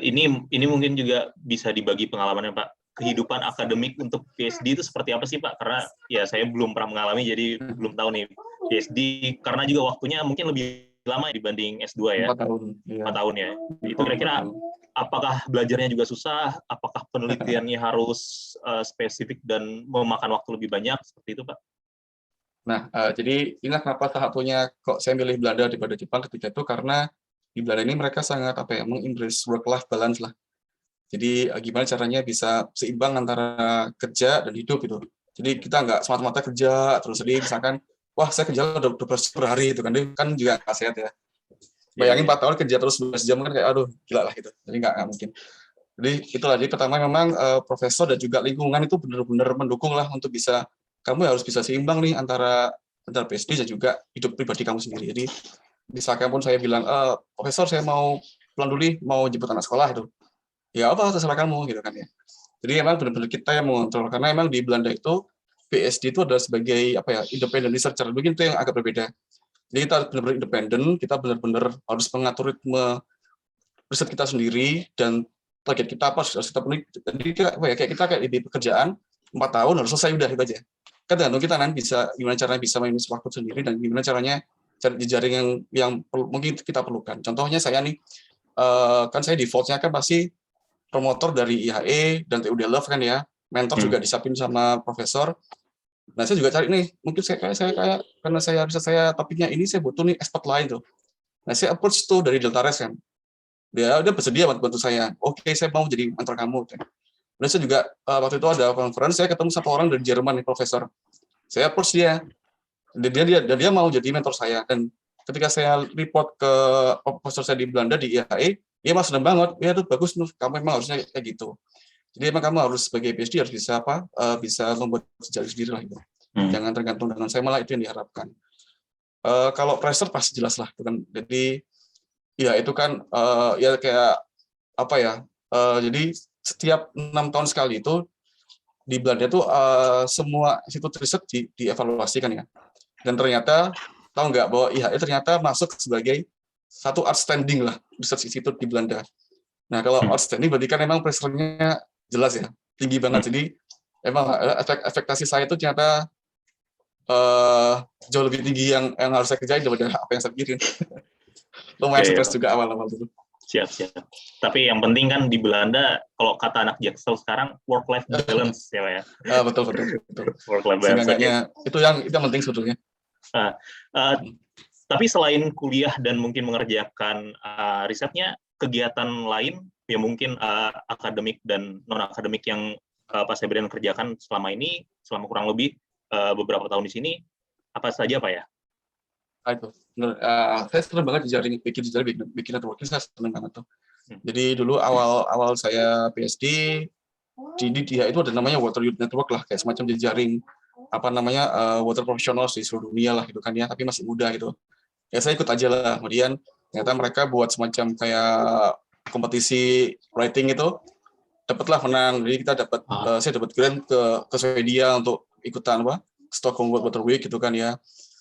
ini mungkin juga bisa dibagi pengalamannya Pak. Kehidupan akademik untuk PhD itu seperti apa sih Pak? Karena ya saya belum pernah mengalami, jadi belum tahu nih PhD. Karena juga waktunya mungkin lebih lama dibanding S2 ya.
4 tahun.
4 tahun ya. Itu kira-kira apakah belajarnya juga susah? Apakah penelitiannya harus spesifik dan memakan waktu lebih banyak? Seperti itu Pak?
Nah, jadi inilah kenapa salah satunya kok saya milih Belanda daripada Jepang ketika itu, karena di Belanda ini mereka sangat mengembrace work-life balance lah. Jadi gimana caranya bisa seimbang antara kerja dan hidup gitu. Jadi kita nggak semata-mata kerja terus, jadi misalkan wah saya kerja 12 jam per hari itu kan juga nggak sehat ya. Bayangin 4 tahun kerja terus 12 jam kan kayak aduh gila lah gitu. Jadi nggak mungkin. Jadi itulah, jadi pertama memang profesor dan juga lingkungan itu benar-benar mendukung lah untuk bisa, kamu harus bisa seimbang nih antara PhD dan juga hidup pribadi kamu sendiri. Jadi misalkan pun saya bilang, profesor saya mau pulang dulu nih, mau jemput anak sekolah itu. Ya apa, terserah kamu gitu kan ya. Jadi memang benar-benar kita yang mengontrol, karena memang di Belanda itu PhD itu adalah sebagai independent researcher. Mungkin itu yang agak berbeda. Jadi kita benar-benar independen, kita benar-benar harus mengatur ritme riset kita sendiri dan target kita apa harus kita penuhi. Jadi kayak di pekerjaan 4 tahun harus selesai udah itu aja. Kan tergantung kita nanti bisa gimana caranya bisa manage waktu sendiri dan gimana caranya cari jejaring yang mungkin kita perlukan. Contohnya saya nih kan saya defaultnya kan pasti promotor dari IHE dan TU Delft kan ya, mentor juga disiapin sama profesor. Nah saya juga cari nih, mungkin saya kayak karena saya riset saya topiknya ini, saya butuh nih expert lain tuh. Nah saya approach tuh dari Deltares kan, dia bersedia bantu saya. Oke, saya mau jadi mentor kamu. Dan saya juga waktu itu ada conference, saya ketemu satu orang dari Jerman nih, profesor. Saya approach dia, dia mau jadi mentor saya. Dan ketika saya report ke profesor saya di Belanda di IHE, dia mas senang banget, ya itu bagus, kamu memang harusnya kayak gitu. Jadi emang kamu harus sebagai PhD harus bisa bisa membuat sejarah sendiri lah gitu. Jangan tergantung dengan saya, malah itu yang diharapkan. Kalau pressure pasti jelas lah, kan. Jadi ya itu kan ya kayak jadi setiap 6 tahun sekali itu di Belanda itu semua institut riset dievaluasikan ya. Dan ternyata tahu nggak bahwa IHE ternyata masuk sebagai satu outstanding lah research institute di Belanda. Nah kalau outstanding berarti kan memang pressure-nya jelas ya, tinggi banget. Jadi emang ekspektasi saya itu ternyata jauh lebih tinggi yang harus saya kerjain daripada apa yang saya pikirin. Lumayan stres juga awal-awal dulu.
Siap. Tapi yang penting kan di Belanda, kalau kata anak Jaksel sekarang work-life balance ya Pak ya.
Betul.
Work-life balance.
Itu yang penting sebetulnya.
Tapi selain kuliah dan mungkin mengerjakan risetnya, kegiatan lain ya mungkin akademik dan non akademik yang Pak Sebrian kerjakan selama kurang lebih beberapa tahun di sini, apa saja Pak ya?
Itu saya senang banget bikin networking, saya senang banget tuh. Jadi dulu awal saya PhD di dia itu ada namanya Water Youth Network lah, kayak semacam jejaring water professionals di seluruh dunia lah gitu kan ya, tapi masih muda gitu. Ya saya ikut aja lah. Kemudian ternyata mereka buat semacam kayak kompetisi writing itu, dapatlah menang. Jadi kita saya dapat grant ke Swedia untuk ikutan Stockholm Water Week gitu kan ya.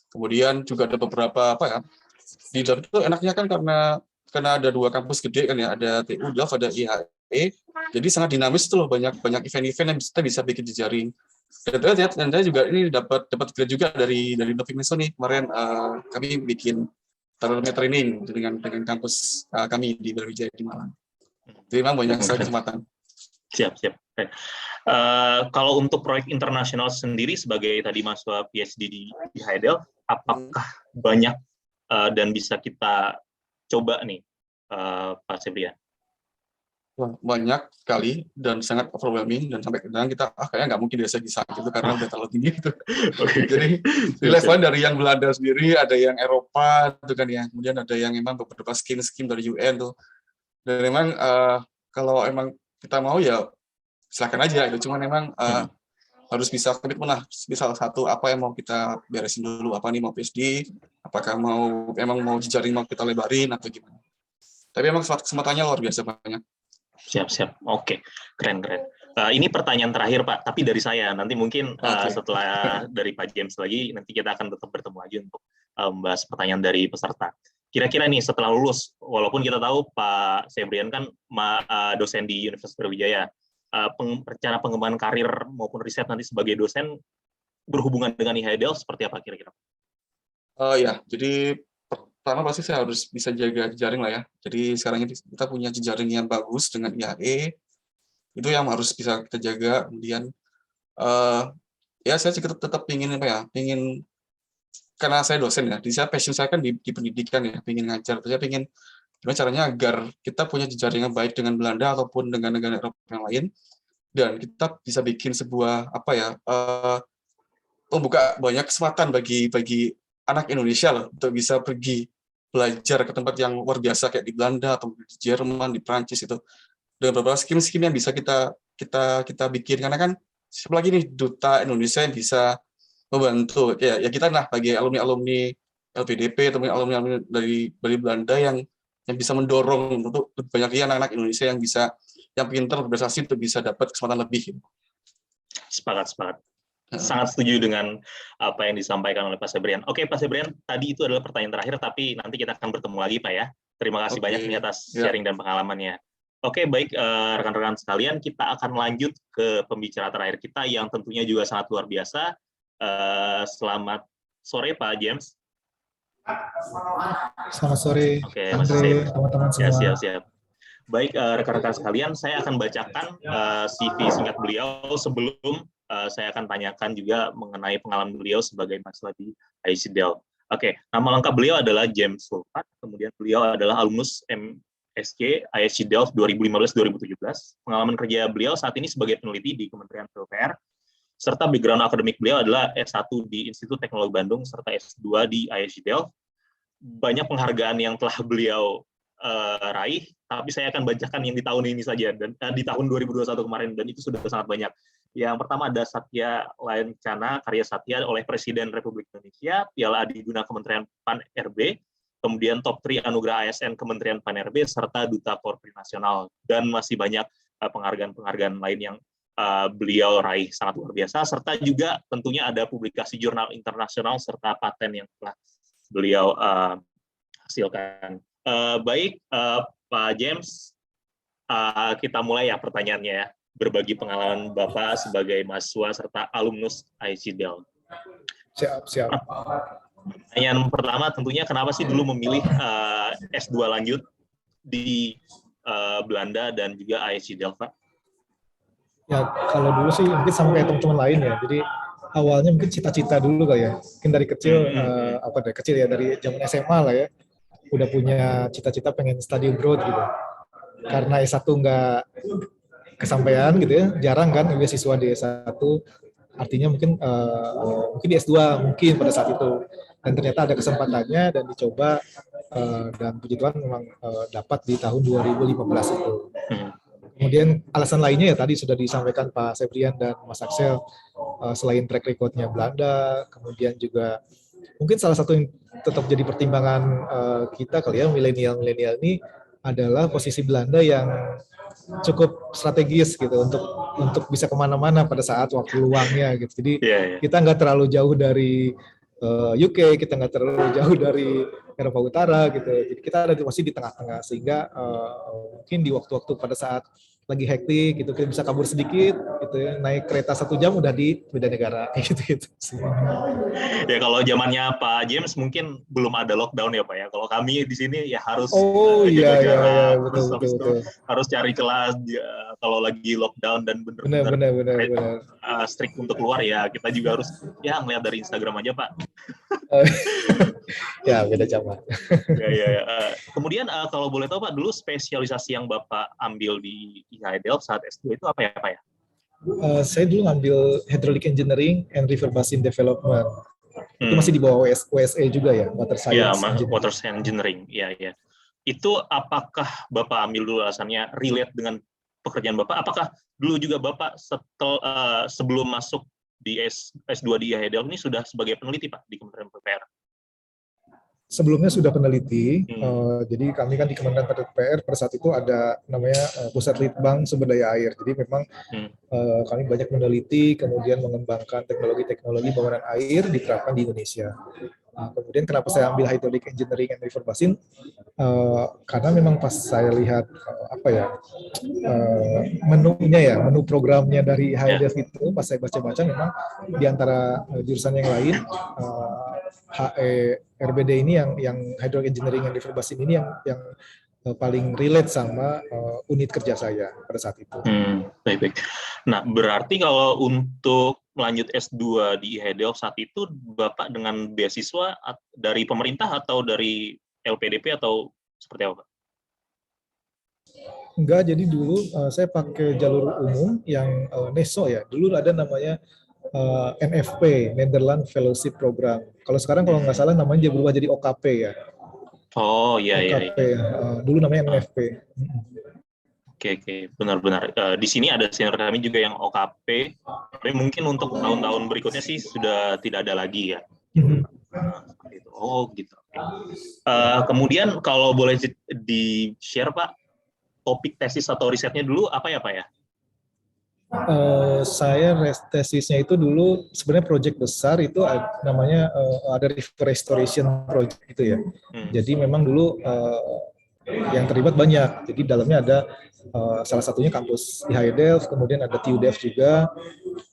Kemudian juga ada beberapa di dalam itu enaknya kan karena karena ada 2 kampus gede kan ya, ada TU Delft, ada IHE, jadi sangat dinamis itu loh, banyak event-event yang kita bisa bikin jejaring. Dan saya juga ini dapat grade juga dari Novimeso nih kemarin, kami bikin taruhnya training dengan kampus kami di Brawijaya di Malang. Jadi memang banyak sekali kesempatan.
Siap. Kalau untuk proyek internasional sendiri sebagai tadi mahasiswa PhD di IHE Delft, apakah banyak dan bisa kita coba nih, Pak Sebrian?
Banyak sekali dan sangat overwhelming, dan sampai kadang kita kayaknya nggak mungkin bisa gitu karena udah terlalu tinggi gitu. Jadi di levelnya dari yang Belanda sendiri, ada yang Eropa itu kan ya, kemudian ada yang memang beberapa skim dari UN tuh. Dan memang kalau emang kita mau ya silakan aja itu, cuman memang harus bisa komitmen lah. Salah satu apa yang mau kita beresin dulu, apa nih mau PhD, apakah emang mau jejaring mau kita lebarin atau gimana. Tapi emang kesempatannya luar biasa banyak.
Siap. Oke, keren. Ini pertanyaan terakhir Pak, tapi dari saya. Nanti mungkin setelah dari Pak James lagi, nanti kita akan tetap bertemu lagi untuk membahas pertanyaan dari peserta. Kira-kira nih setelah lulus, walaupun kita tahu Pak Sebrian kan dosen di Universitas Brawijaya, rencana pengembangan karir maupun riset nanti sebagai dosen berhubungan dengan IHE Delft seperti apa kira-kira?
Ya, jadi pertama pasti saya harus bisa jaga jejaring lah ya. Jadi sekarang ini kita punya jejaring yang bagus dengan IHE, itu yang harus bisa kita jaga. Kemudian ya saya juga tetap ingin karena saya dosen ya, jadi passion saya kan di pendidikan ya, ingin ngajar. Saya ingin gimana caranya agar kita punya jejaring yang baik dengan Belanda ataupun dengan negara Eropa yang lain, dan kita bisa bikin sebuah membuka banyak kesempatan bagi anak Indonesia loh, untuk bisa pergi belajar ke tempat yang luar biasa kayak di Belanda atau di Jerman, di Prancis itu. Dan beberapa skim yang bisa kita bikin, karena kan siapa lagi nih duta Indonesia yang bisa membantu ya kita bagi alumni LPDP atau alumni dari Belanda yang bisa mendorong untuk banyak anak-anak Indonesia yang pintar berprestasi untuk bisa dapat kesempatan lebih.
Sepakat. Sangat setuju dengan apa yang disampaikan oleh Pak Sebrian. Oke, Pak Sebrian, tadi itu adalah pertanyaan terakhir, tapi nanti kita akan bertemu lagi, Pak ya. Terima kasih banyak nih atas sharing dan pengalamannya. Oke, baik rekan-rekan sekalian, kita akan lanjut ke pembicara terakhir kita yang tentunya juga sangat luar biasa. Selamat sore, Pak James.
Selamat sore,
Oke,
Andre, teman-teman semua.
Ya, siap. Baik, rekan-rekan sekalian, saya akan bacakan CV singkat beliau sebelum saya akan tanyakan juga mengenai pengalaman beliau sebagai mahasiswa di IHE Delft. Oke, nama lengkap beliau adalah James Sulfat, kemudian beliau adalah alumnus MSc IHE Delft 2015-2017. Pengalaman kerja beliau saat ini sebagai peneliti di Kementerian PUPR, serta background akademik beliau adalah S1 di Institut Teknologi Bandung, serta S2 di IHE Delft. Banyak penghargaan yang telah beliau raih, tapi saya akan bacakan yang di tahun ini saja, dan di tahun 2021 kemarin, dan itu sudah sangat banyak. Yang pertama ada Satya Lancana Karya Satya oleh Presiden Republik Indonesia, Piala Adiguna Kementerian PAN-RB, kemudian Top 3 Anugerah ASN Kementerian PAN-RB, serta Duta Korpri Nasional, dan masih banyak penghargaan-penghargaan lain yang beliau raih, sangat luar biasa, serta juga tentunya ada publikasi jurnal internasional serta paten yang telah beliau hasilkan. Baik, Pak James, kita mulai ya pertanyaannya ya. Berbagi pengalaman Bapak sebagai mahasiswa serta alumnus IHE Delft.
Siap.
Pertanyaan pertama tentunya kenapa sih dulu memilih S2 lanjut di Belanda dan juga IHE Delft, Pak?
Ya, kalau dulu sih mungkin sama kayak teman-teman lain ya. Jadi awalnya mungkin cita-cita dulu kali ya. Mungkin dari kecil, dari zaman SMA lah ya. Udah punya cita-cita pengen study abroad gitu. Karena S1 nggak kesampaian gitu ya, jarang kan beasiswa di S1, artinya mungkin di S2 mungkin pada saat itu, dan ternyata ada kesempatannya dan dicoba, dan puji Tuhan memang dapat di tahun 2015 itu. Kemudian alasan lainnya ya tadi sudah disampaikan Pak Sebrian dan Mas Axel, selain track record-nya Belanda, kemudian juga mungkin salah satu yang tetap jadi pertimbangan kita kali ya, milenial ini adalah posisi Belanda yang cukup strategis gitu untuk bisa kemana-mana pada saat waktu luangnya gitu. Jadi kita nggak terlalu jauh dari UK, kita nggak terlalu jauh dari Eropa Utara gitu. Jadi kita ada masih di tengah-tengah, sehingga mungkin di waktu-waktu pada saat lagi hektik gitu kita bisa kabur sedikit gitu ya, naik kereta 1 jam udah di beda negara gitu sih.
Ya kalau zamannya Pak James mungkin belum ada lockdown ya Pak ya. Kalau kami di sini ya harus
Oh
jaga
iya
jarak,
betul
terus habis itu
betul.
harus cari kelas kalau lagi lockdown dan bener-bener
Benar.
strict untuk keluar ya kita juga harus ya ngeliat dari Instagram aja Pak.
Ya beda zaman.
Ya. Kemudian kalau boleh tahu Pak, dulu spesialisasi yang Bapak ambil di IHE Delft saat S2 itu apa ya Pak ya?
Saya dulu ngambil Hydraulic Engineering and River Basin Development. Itu masih di bawah WSE juga ya, Water
Ya,
Science Engineering.
Water Science Engineering. Ya. Itu apakah Bapak ambil dulu alasannya relate dengan pekerjaan Bapak? Apakah dulu juga Bapak sebelum masuk di S2 di IHE Delft ini sudah sebagai peneliti Pak di Kementerian PUPR?
Sebelumnya sudah peneliti, jadi kami kan di Kementerian PUPR pada saat itu ada namanya Pusat Litbang Sumber Daya Air. Jadi memang kami banyak meneliti, kemudian mengembangkan teknologi-teknologi bangunan air diterapkan di Indonesia. Kemudian kenapa saya ambil Hydraulic Engineering and River Basin? Karena memang pas saya lihat menu programnya dari IHE Delft itu, pas saya baca-baca memang di antara jurusan yang lain, HE RBD ini yang Hydraulic Engineering and River Basin ini yang paling relate sama unit kerja saya pada saat itu.
Baik. Nah, berarti kalau untuk melanjut S2 di IHE Delft saat itu Bapak dengan beasiswa dari pemerintah atau dari LPDP atau seperti apa Pak?
Enggak, jadi dulu saya pakai jalur umum yang NESO ya. Dulu ada namanya NFP, Netherlands Fellowship Program. Kalau sekarang kalau nggak salah namanya dia berubah jadi OKP ya.
Oh iya.
OKP, dulu namanya NFP.
Oke, benar-benar. Di sini ada senior kami juga yang OKP, tapi mungkin untuk tahun-tahun berikutnya sih sudah tidak ada lagi ya. Oh gitu. Kemudian kalau boleh di-share Pak, topik tesis atau risetnya dulu apa ya Pak ya?
Saya tesisnya itu dulu sebenarnya proyek besar itu namanya ada river restoration project gitu ya. Jadi memang dulu yang terlibat banyak. Jadi dalamnya ada salah satunya kampus IHE Delft, kemudian ada TU Delft juga,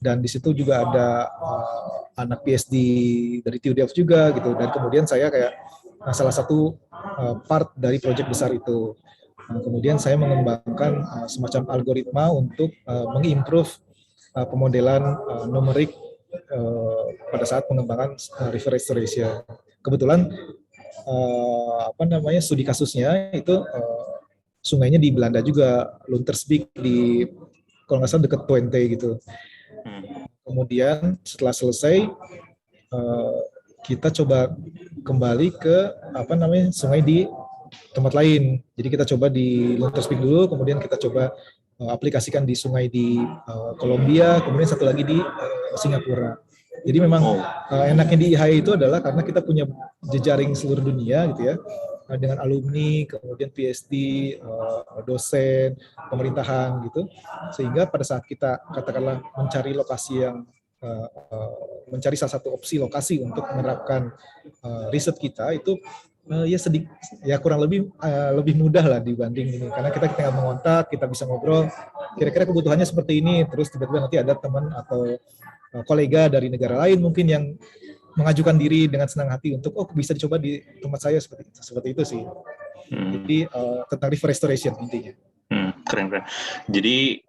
dan di situ juga ada anak PhD dari TU Delft juga gitu. Dan kemudian saya kayak salah satu part dari proyek besar itu. Kemudian saya mengembangkan semacam algoritma untuk mengimprove pemodelan numerik pada saat pengembangan river restoration. Kebetulan studi kasusnya itu sungainya di Belanda juga, Luntersbeek di kalau nggak salah dekat Twente gitu. Kemudian setelah selesai kita coba kembali ke sungai di tempat lain. Jadi kita coba di Luntersbeek dulu, kemudian kita coba aplikasikan di sungai di Kolombia, kemudian satu lagi di Singapura. Jadi memang enaknya di IHE itu adalah karena kita punya jejaring seluruh dunia gitu ya, dengan alumni, kemudian PhD, dosen, pemerintahan gitu, sehingga pada saat kita katakanlah mencari lokasi yang mencari salah satu opsi lokasi untuk menerapkan riset kita itu kurang lebih mudah lah dibanding ini, karena kita tinggal mengontak, kita bisa ngobrol kira-kira kebutuhannya seperti ini, terus tiba-tiba nanti ada teman atau kolega dari negara lain mungkin yang mengajukan diri dengan senang hati untuk bisa dicoba di tempat saya, seperti itu sih. Jadi tentang river restoration intinya.
Keren. Jadi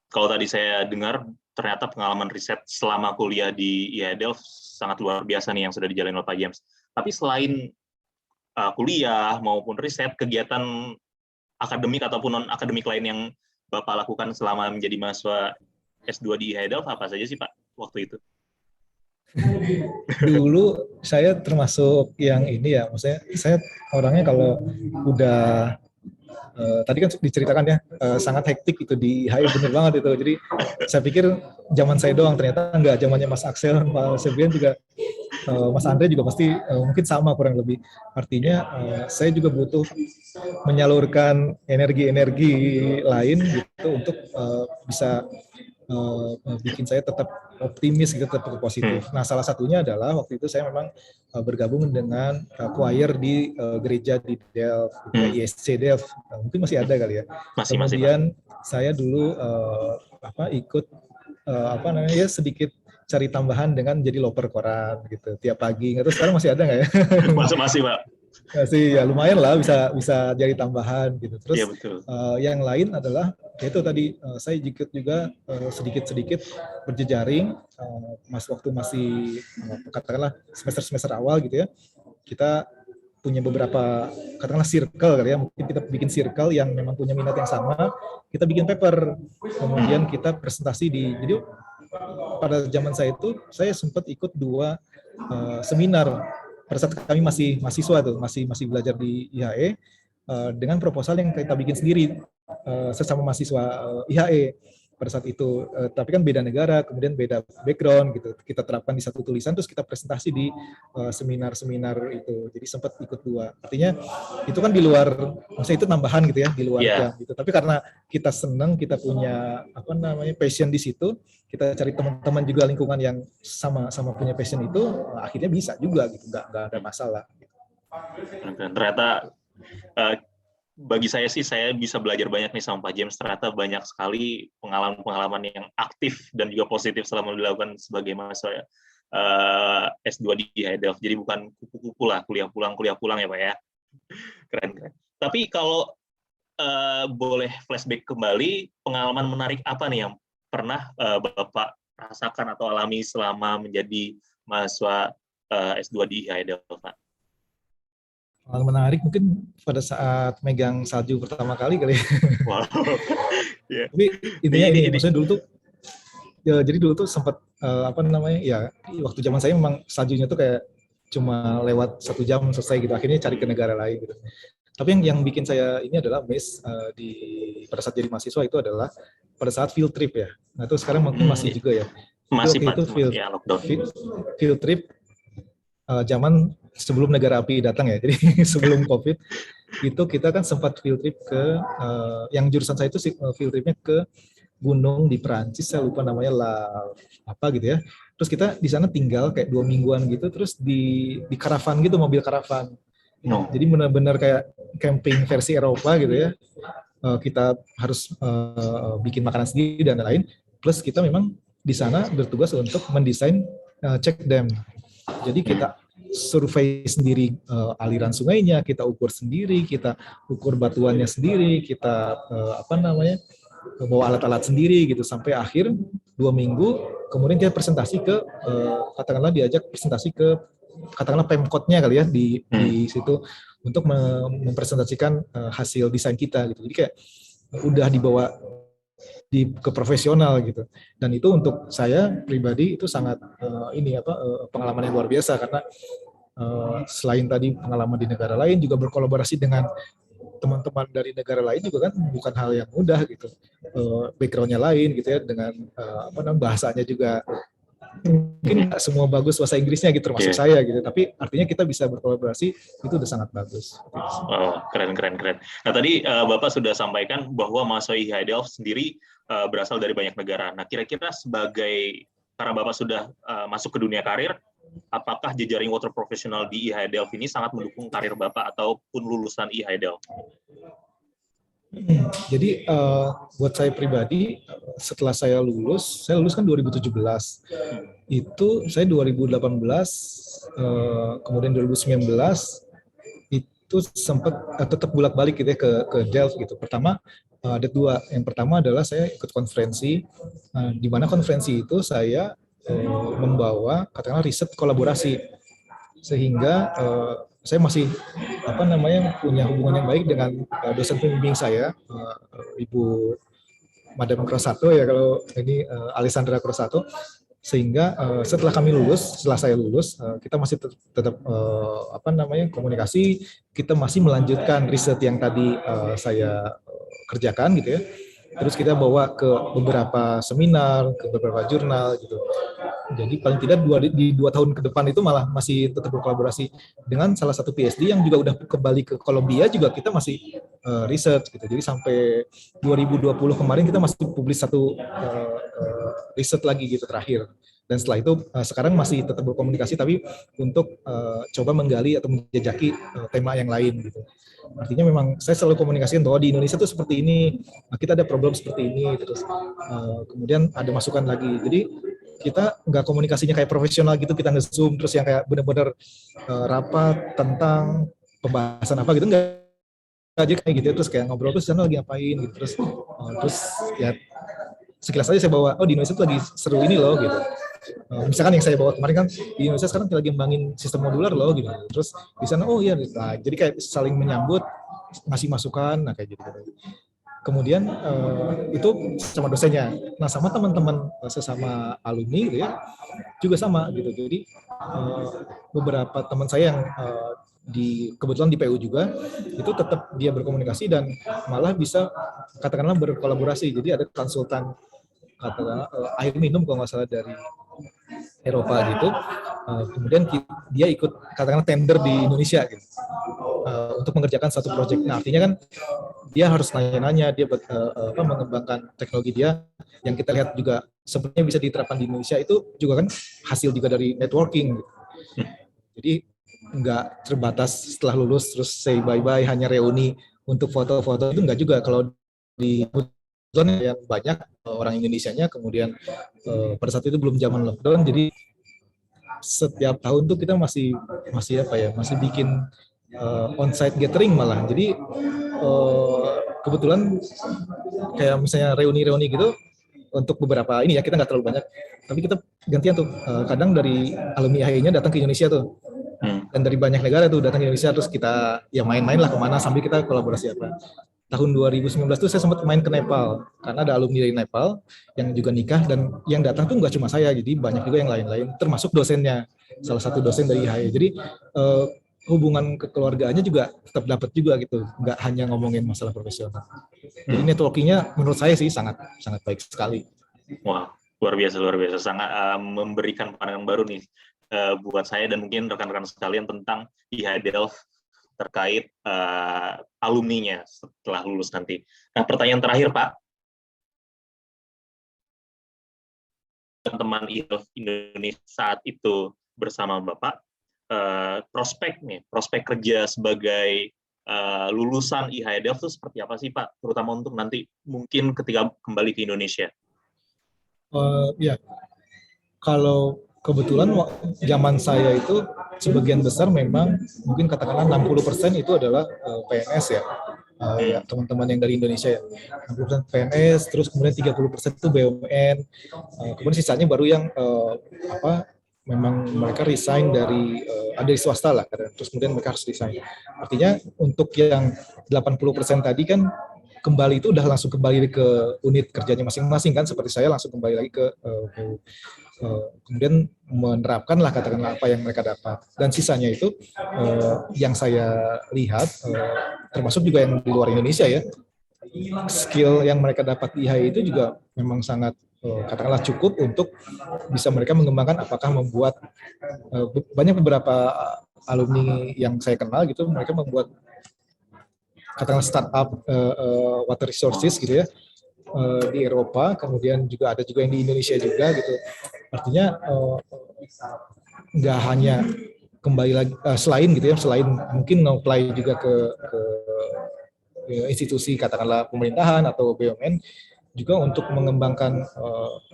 kalau tadi saya dengar ternyata pengalaman riset selama kuliah di IHE Delft sangat luar biasa nih yang sudah dijalani oleh Pak James. Tapi selain kuliah maupun riset, kegiatan akademik ataupun non akademik lain yang Bapak lakukan selama menjadi mahasiswa S2 di IHE Delft apa saja sih Pak waktu itu?
Dulu saya termasuk yang ini ya, maksudnya saya orangnya kalau udah tadi kan diceritakan ya sangat hektik itu di IHE, bener banget itu. Jadi saya pikir zaman saya doang, ternyata enggak, zamannya Mas Axel, Pak Sebrian juga, Mas Andre juga pasti mungkin sama kurang lebih. Artinya saya juga butuh menyalurkan energi-energi lain gitu untuk bisa bikin saya tetap optimis gitu, tetap positif. Nah, salah satunya adalah waktu itu saya memang bergabung dengan choir di gereja di Delft, ISC Delft. Mungkin masih ada kali ya. Kemudian saya dulu ikut sedikit cari tambahan dengan jadi loper koran gitu tiap pagi. Nggak tahu sekarang masih ada nggak ya?
Masih Pak.
Masih ya lumayan lah bisa jadi tambahan gitu. Terus
ya, betul.
Yang lain adalah itu tadi saya juga sedikit-sedikit berjejaring waktu masih katakanlah semester awal gitu ya. Kita punya beberapa katakanlah circle kali ya, mungkin kita bikin circle yang memang punya minat yang sama, kita bikin paper, kemudian kita presentasi jadi pada zaman saya itu saya sempat ikut 2 seminar pada saat kami masih mahasiswa tuh, masih belajar di IHE dengan proposal yang kita bikin sendiri sesama mahasiswa IHE pada saat itu, tapi kan beda negara, kemudian beda background gitu, kita terapkan di satu tulisan, terus kita presentasi di seminar-seminar itu, jadi sempat ikut 2. Artinya itu kan di luar, maksudnya itu tambahan gitu ya, di luar jam gitu. Tapi karena kita senang, kita punya passion di situ, kita cari teman-teman juga lingkungan yang sama punya passion itu, akhirnya bisa juga gitu, nggak ada masalah.
Ternyata bagi saya sih, saya bisa belajar banyak nih sama Pak James. Ternyata banyak sekali pengalaman-pengalaman yang aktif dan juga positif selama dilakukan sebagai mahasiswa S2 di IHE Delft. Jadi bukan kupu-kupu lah, kuliah pulang ya Pak ya. Keren. Tapi kalau boleh flashback kembali, pengalaman menarik apa nih yang pernah Bapak rasakan atau alami selama menjadi mahasiswa S2 di IHE Delft, Pak?
Hal menarik mungkin pada saat megang salju pertama kali ya.
Wow.
Tapi intinya ini maksudnya dulu tuh jadi dulu tuh sempat waktu zaman saya memang saljunya tuh kayak cuma lewat 1 jam selesai gitu, akhirnya cari ke negara lain gitu. Tapi yang bikin saya ini adalah miss pada saat jadi mahasiswa itu adalah pada saat field trip ya. Nah itu sekarang mungkin masih juga ya.
Masih Pak,
field trip zaman sebelum negara api datang ya, jadi sebelum COVID itu kita kan sempat field trip ke yang jurusan saya itu field tripnya ke gunung di Perancis, saya lupa namanya gitu ya. Terus kita di sana tinggal kayak 2 mingguan gitu, terus di karavan gitu, mobil karavan. Jadi benar-benar kayak camping versi Eropa gitu ya. Kita harus bikin makanan sendiri dan lain-lain. Plus kita memang di sana bertugas untuk mendesain check dam. Jadi kita survei sendiri aliran sungainya, kita ukur sendiri, kita ukur batuannya sendiri, kita bawa alat-alat sendiri gitu sampai akhir 2 minggu, kemudian kita presentasi ke diajak presentasi ke Pemkotnya kali ya di situ untuk mempresentasikan hasil desain kita gitu. Jadi kayak udah dibawa ke profesional gitu, dan itu untuk saya pribadi itu sangat pengalaman yang luar biasa karena selain tadi pengalaman di negara lain juga berkolaborasi dengan teman-teman dari negara lain juga kan bukan hal yang mudah gitu, backgroundnya lain gitu ya, dengan bahasanya juga mungkin nggak semua bagus bahasa Inggrisnya gitu, termasuk saya gitu, tapi artinya kita bisa berkolaborasi itu udah sangat bagus.
Keren. Nah tadi Bapak sudah sampaikan bahwa mahasiswa IHE Delft sendiri berasal dari banyak negara. Nah kira-kira karena Bapak sudah masuk ke dunia karir, apakah jejaring water profesional di IHE Delft ini sangat mendukung karir Bapak ataupun lulusan IHE Delft?
Jadi buat saya pribadi, setelah saya lulus kan 2017. Itu saya 2018, kemudian 2019 itu sempat tetap bolak-balik gitu ya ke Delft gitu. Pertama ada 2. Yang pertama adalah saya ikut konferensi, di mana konferensi itu saya membawa katakanlah riset kolaborasi, sehingga saya masih punya hubungan yang baik dengan dosen pembimbing saya, Ibu Madam Crossato ya, kalau ini Alessandra Crossato, sehingga setelah saya lulus, kita masih tetap komunikasi, kita masih melanjutkan riset yang tadi saya kerjakan gitu ya. Terus kita bawa ke beberapa seminar, ke beberapa jurnal gitu. Jadi paling tidak di 2 tahun ke depan itu malah masih tetap berkolaborasi dengan salah satu PhD yang juga udah kembali ke Columbia, juga kita masih research gitu. Jadi sampai 2020 kemarin kita masih publish satu riset lagi gitu terakhir. Dan setelah itu sekarang masih tetap berkomunikasi tapi untuk coba menggali atau menjajaki tema yang lain gitu. Artinya memang saya selalu komunikasikan bahwa di Indonesia tuh seperti ini, kita ada problem seperti ini, terus kemudian ada masukan lagi. Jadi kita nggak komunikasinya kayak profesional gitu, kita nge-zoom terus yang kayak benar-benar rapat tentang pembahasan apa gitu, nggak aja kayak gitu, terus kayak ngobrol terus sana lagi ngapain gitu, terus ya sekilas aja saya bawa, oh di Indonesia tuh lagi seru ini loh gitu. Misalkan yang saya bawa kemarin kan di Indonesia sekarang lagi ngembangin sistem modular loh gitu, terus di sana oh iya, nah, jadi kayak saling menyambut, ngasih masukan, nah kayak gitu. Kemudian itu sama dosennya, nah sama teman-teman sesama alumni gitu ya, juga sama gitu. Jadi beberapa teman saya yang kebetulan di PU juga, itu tetap dia berkomunikasi dan malah bisa katakanlah berkolaborasi. Jadi ada konsultan katakanlah air minum kalau nggak salah dari Eropa gitu, kemudian dia ikut katakanlah tender di Indonesia gitu, untuk mengerjakan satu proyek. Nah artinya kan dia harus nanya-nanya, dia mengembangkan teknologi dia yang kita lihat juga sebenarnya bisa diterapkan di Indonesia, itu juga kan hasil juga dari networking gitu. Jadi nggak terbatas setelah lulus terus say bye-bye hanya reuni untuk foto-foto, itu nggak juga. Kalau di zona yang banyak orang Indonesianya, kemudian pada saat itu belum zaman lockdown, jadi setiap tahun tuh kita masih bikin on-site gathering malah. Jadi kebetulan kayak misalnya reuni-reuni gitu untuk beberapa ini ya, kita nggak terlalu banyak, tapi kita gantian tuh kadang dari alumni IAI-nya datang ke Indonesia tuh, dan dari banyak negara tuh datang ke Indonesia, terus kita ya main-main lah kemana sambil kita kolaborasi apa. Tahun 2019 tuh saya sempat main ke Nepal karena ada alumni dari Nepal yang juga nikah, dan yang datang tuh nggak cuma saya, jadi banyak juga yang lain-lain, termasuk dosennya, salah satu dosen dari IAI. Jadi hubungan kekeluargaannya juga tetap dapat juga gitu, nggak hanya ngomongin masalah profesional. Jadi networkingnya menurut saya sih sangat sangat baik sekali.
Wah, luar biasa, sangat memberikan pandangan baru nih buat saya dan mungkin rekan-rekan sekalian tentang IHA Delft terkait alumninya setelah lulus nanti. Nah, pertanyaan terakhir Pak, teman-teman IHA Indonesia saat itu bersama Bapak, prospek kerja sebagai lulusan IHA Delft itu seperti apa sih Pak, terutama untuk nanti mungkin ketika kembali ke Indonesia?
Ya, kalau kebetulan zaman saya itu sebagian besar memang mungkin katakanlah 60% itu adalah PNS ya, ya teman-teman yang dari Indonesia ya, 60% PNS, terus kemudian 30% itu BUMN, kemudian sisanya baru yang memang mereka resign dari ada di swasta lah, terus kemudian mereka harus resign. Artinya untuk yang 80% tadi kan kembali itu udah langsung kembali ke unit kerjanya masing-masing kan, seperti saya langsung kembali lagi ke kemudian menerapkan lah katakanlah apa yang mereka dapat, dan sisanya itu yang saya lihat termasuk juga yang di luar Indonesia ya, skill yang mereka dapat di IHI itu juga memang sangat katakanlah cukup untuk bisa mereka mengembangkan, apakah membuat banyak beberapa alumni yang saya kenal gitu, mereka membuat katakanlah startup water resources gitu ya di Eropa, kemudian juga ada juga yang di Indonesia juga gitu. Artinya nggak hanya kembali lagi selain gitu ya, selain mungkin apply juga ke institusi katakanlah pemerintahan atau BUMN, juga untuk mengembangkan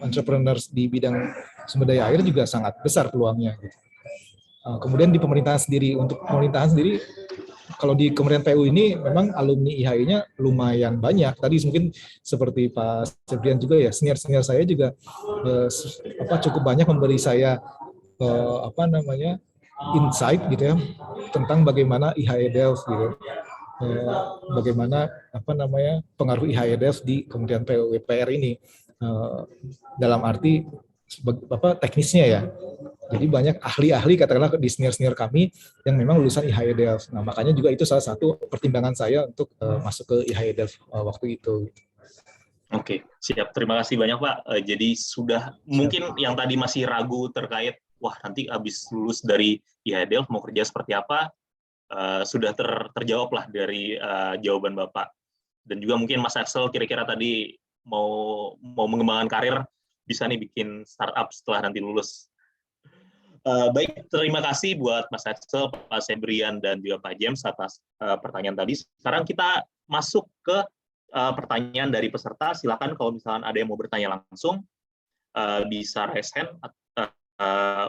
entrepreneurs di bidang sumber daya air juga sangat besar peluangnya gitu. Kemudian di pemerintahan sendiri, untuk pemerintahan sendiri, kalau di Kementerian PU ini memang alumni IHI-nya lumayan banyak. Tadi mungkin seperti Pak Sebrian juga ya, senior-senior saya juga cukup banyak memberi saya insight gitu ya tentang bagaimana IHI Delft gitu. Bagaimana pengaruh IHI Delft di Kementerian PUPR ini dalam arti teknisnya ya. Jadi banyak ahli-ahli katakanlah di senior-senior kami yang memang lulusan IHI Delft. Nah, makanya juga itu salah satu pertimbangan saya untuk masuk ke IHI Delft waktu itu.
Oke, siap. Terima kasih banyak Pak. Jadi sudah mungkin yang tadi masih ragu terkait, wah nanti habis lulus dari IHDL mau kerja seperti apa, sudah terjawab lah dari jawaban Bapak. Dan juga mungkin Mas Axel kira-kira tadi mau mengembangkan karir, bisa nih bikin startup setelah nanti lulus. Baik, terima kasih buat Mas Axel, Pak Sebrian, dan juga Pak James atas pertanyaan tadi. Sekarang kita masuk ke pertanyaan dari peserta. Silakan kalau misalnya ada yang mau bertanya langsung, bisa raise hand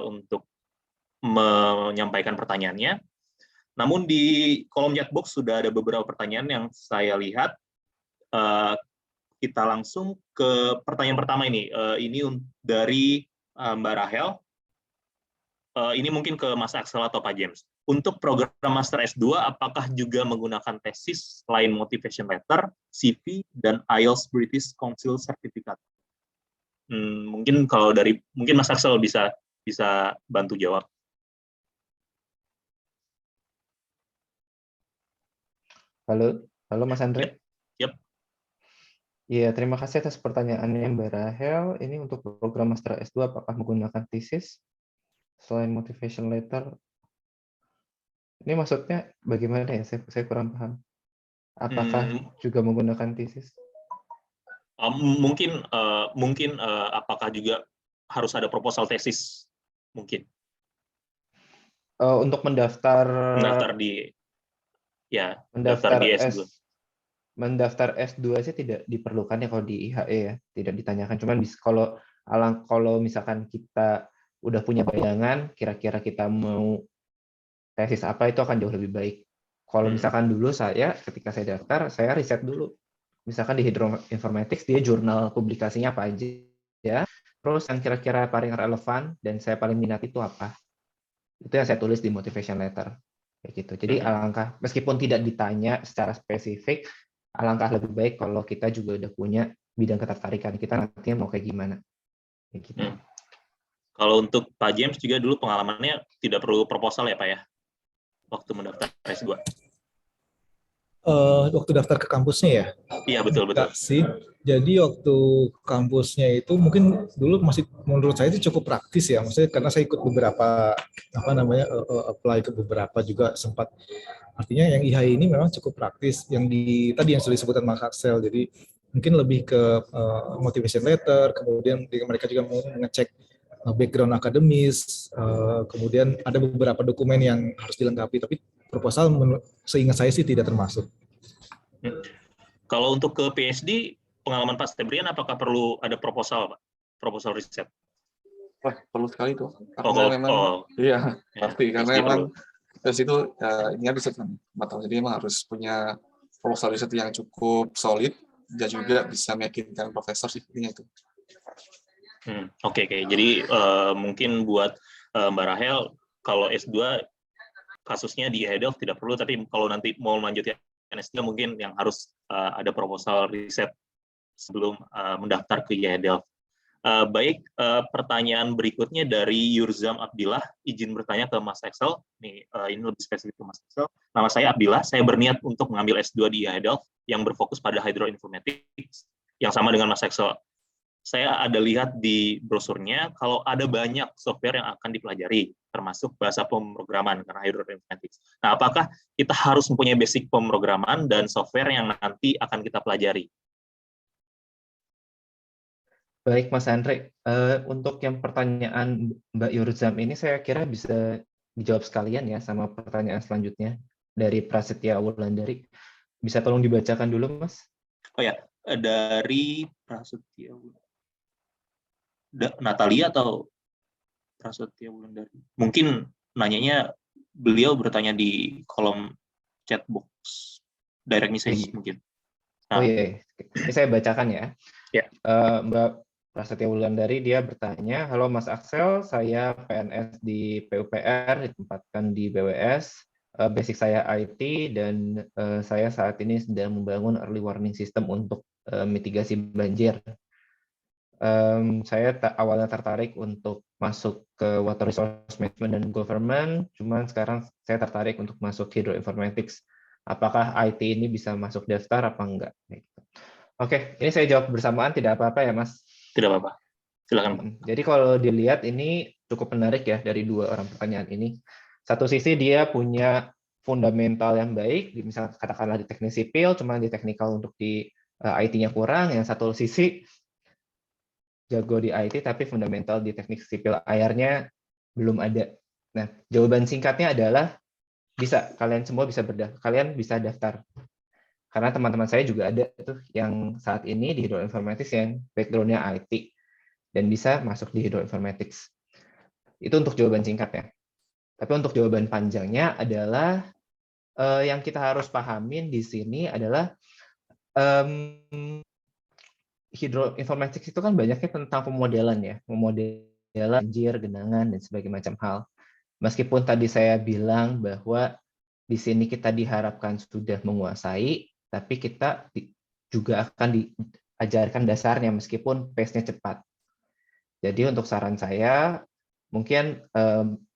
untuk menyampaikan pertanyaannya. Namun di kolom chat box sudah ada beberapa pertanyaan yang saya lihat. Kita langsung ke pertanyaan pertama ini. Ini dari Mbak Rahel. Ini mungkin ke Mas Axel atau Pak James. Untuk program Master S2, apakah juga menggunakan tesis selain motivation letter, CV, dan IELTS British Council Certificate? Mungkin mungkin Mas Axel bisa bantu jawab.
Halo Mas Andre.
Yep.
Iya, terima kasih atas pertanyaannya Mbak Rahel. Ini untuk program Master S2 apakah menggunakan tesis selain motivation letter? Ini maksudnya bagaimana ya? Saya kurang paham. Apakah juga menggunakan tesis?
Mungkin apakah juga harus ada proposal tesis mungkin?
Untuk mendaftar
di S2.
Mendaftar S2 sih tidak diperlukan ya kalau di IHE ya, tidak ditanyakan. Cuman kalau misalkan kita udah punya bayangan, kira-kira kita mau tesis apa, itu akan jauh lebih baik. Kalau misalkan dulu ketika saya daftar, saya riset dulu. Misalkan di Hydroinformatics, dia jurnal publikasinya apa aja, ya. Terus yang kira-kira paling relevan dan saya paling minat itu apa. Itu yang saya tulis di motivation letter. Kayak gitu. Jadi alangkah, meskipun tidak ditanya secara spesifik, alangkah lebih baik kalau kita juga udah punya bidang ketertarikan kita nantinya mau kayak gimana. Kayak gitu.
Kalau untuk Pak James juga dulu pengalamannya tidak perlu proposal ya Pak ya? Waktu mendaftar S2.
Waktu daftar ke kampusnya ya?
Iya, betul.
Sih. Jadi waktu kampusnya itu mungkin dulu masih menurut saya itu cukup praktis ya. Maksudnya karena saya ikut beberapa apply ke beberapa juga sempat. Artinya yang IHI ini memang cukup praktis. Tadi yang sudah disebutkan Mas Axel. Jadi mungkin lebih ke motivation letter, kemudian mereka juga mau mengecek background akademis, kemudian ada beberapa dokumen yang harus dilengkapi, tapi proposal seingat saya sih tidak termasuk.
Kalau untuk ke PhD, pengalaman Pak Sebrian apakah perlu ada proposal, Pak? Proposal riset?
Wah, perlu sekali tuh. Iya, pasti. Karena memang dari situ ini riset kan, jadi memang harus punya proposal riset yang cukup solid dan juga bisa meyakinkan profesor sih itu.
Oke. Jadi mungkin buat Mbak Rahel, kalau S2 kasusnya di IHDL tidak perlu, tapi kalau nanti mau lanjutkan S3 mungkin yang harus ada proposal riset sebelum mendaftar ke IHDL. Baik, pertanyaan berikutnya dari Yurzam Abdillah, izin bertanya ke Mas Axel. Ini lebih spesifik ke Mas Axel. Nama saya Abdillah, saya berniat untuk mengambil S2 di IHDL yang berfokus pada Hydroinformatics, yang sama dengan Mas Axel. Saya ada lihat di brosurnya kalau ada banyak software yang akan dipelajari, termasuk bahasa pemrograman karena Hydroinformatics. Nah, apakah kita harus mempunyai basic pemrograman dan software yang nanti akan kita pelajari?
Baik, Mas Andre. Untuk yang pertanyaan Mbak Yurzam ini saya kira bisa dijawab sekalian ya sama pertanyaan selanjutnya dari Prasetya Wulandari. Bisa tolong dibacakan dulu, Mas?
Oh ya, dari Prasetya Natalia atau Prasetya Wulandari? Mungkin nanyanya beliau bertanya di kolom chat box direct message mungkin.
Oh iya, ini saya bacakan ya.
Ya.
Mbak Prasetya Wulandari dia bertanya, halo Mas Axel, saya PNS di PUPR, ditempatkan di BWS. Basic saya IT dan saya saat ini sedang membangun early warning system untuk mitigasi banjir. Saya awalnya tertarik untuk masuk ke water resource management dan government, cuman sekarang saya tertarik untuk masuk hydroinformatics. Apakah IT ini bisa masuk daftar apa enggak? Oke, ini saya jawab bersamaan, tidak apa-apa ya, Mas?
Tidak apa-apa. Silakan, Pak.
Jadi kalau dilihat ini cukup menarik ya dari dua orang pertanyaan ini. Satu sisi dia punya fundamental yang baik, misalnya katakanlah di teknik sipil, cuma di teknikal untuk di IT-nya kurang. Yang satu sisi jago di IT tapi fundamental di teknik sipil airnya belum ada. Nah, jawaban singkatnya adalah bisa, kalian semua bisa kalian bisa daftar. Karena teman-teman saya juga ada tuh yang saat ini di hidroinformatics yang background-nya IT dan bisa masuk di hidroinformatics. Itu untuk jawaban singkatnya. Tapi untuk jawaban panjangnya adalah yang kita harus pahamin di sini adalah hidroinformatics itu kan banyaknya tentang pemodelan ya, pemodelan banjir, genangan dan sebagainya macam hal. Meskipun tadi saya bilang bahwa di sini kita diharapkan sudah menguasai, tapi kita juga akan diajarkan dasarnya meskipun pace-nya cepat. Jadi untuk saran saya, mungkin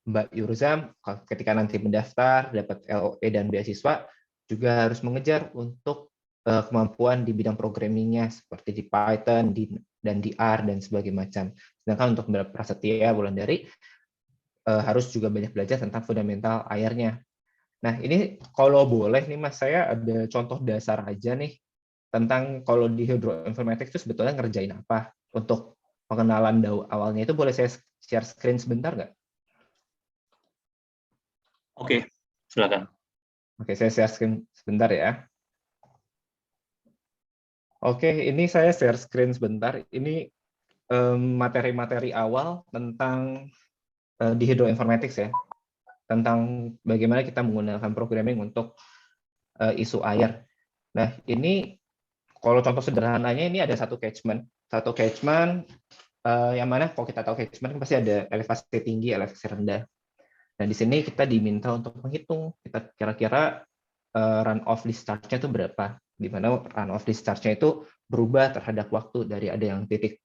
Mbak Yurzam ketika nanti mendaftar, dapat LOE dan beasiswa, juga harus mengejar untuk kemampuan di bidang programmingnya, seperti di Python dan di R, dan sebagainya macam. Sedangkan untuk Mbak Prasetya Wulandari, harus juga banyak belajar tentang fundamental airnya. Nah, ini kalau boleh nih Mas, saya ada contoh dasar aja nih, tentang kalau di hidroinformatics itu sebetulnya ngerjain apa. Untuk pengenalan awalnya itu boleh saya share screen sebentar nggak?
Oke, silakan.
Oke, saya share screen sebentar ya. Oke, ini saya share screen sebentar. Ini materi-materi awal tentang di hidroinformatics ya, tentang bagaimana kita menggunakan programming untuk isu air. Nah, ini kalau contoh sederhananya ini ada satu catchment yang mana kalau kita tahu catchment pasti ada elevasi tinggi, elevasi rendah. Dan di sini kita diminta untuk menghitung kita kira-kira runoff discharge-nya itu berapa. Di mana runoff discharge-nya itu berubah terhadap waktu, dari ada yang titik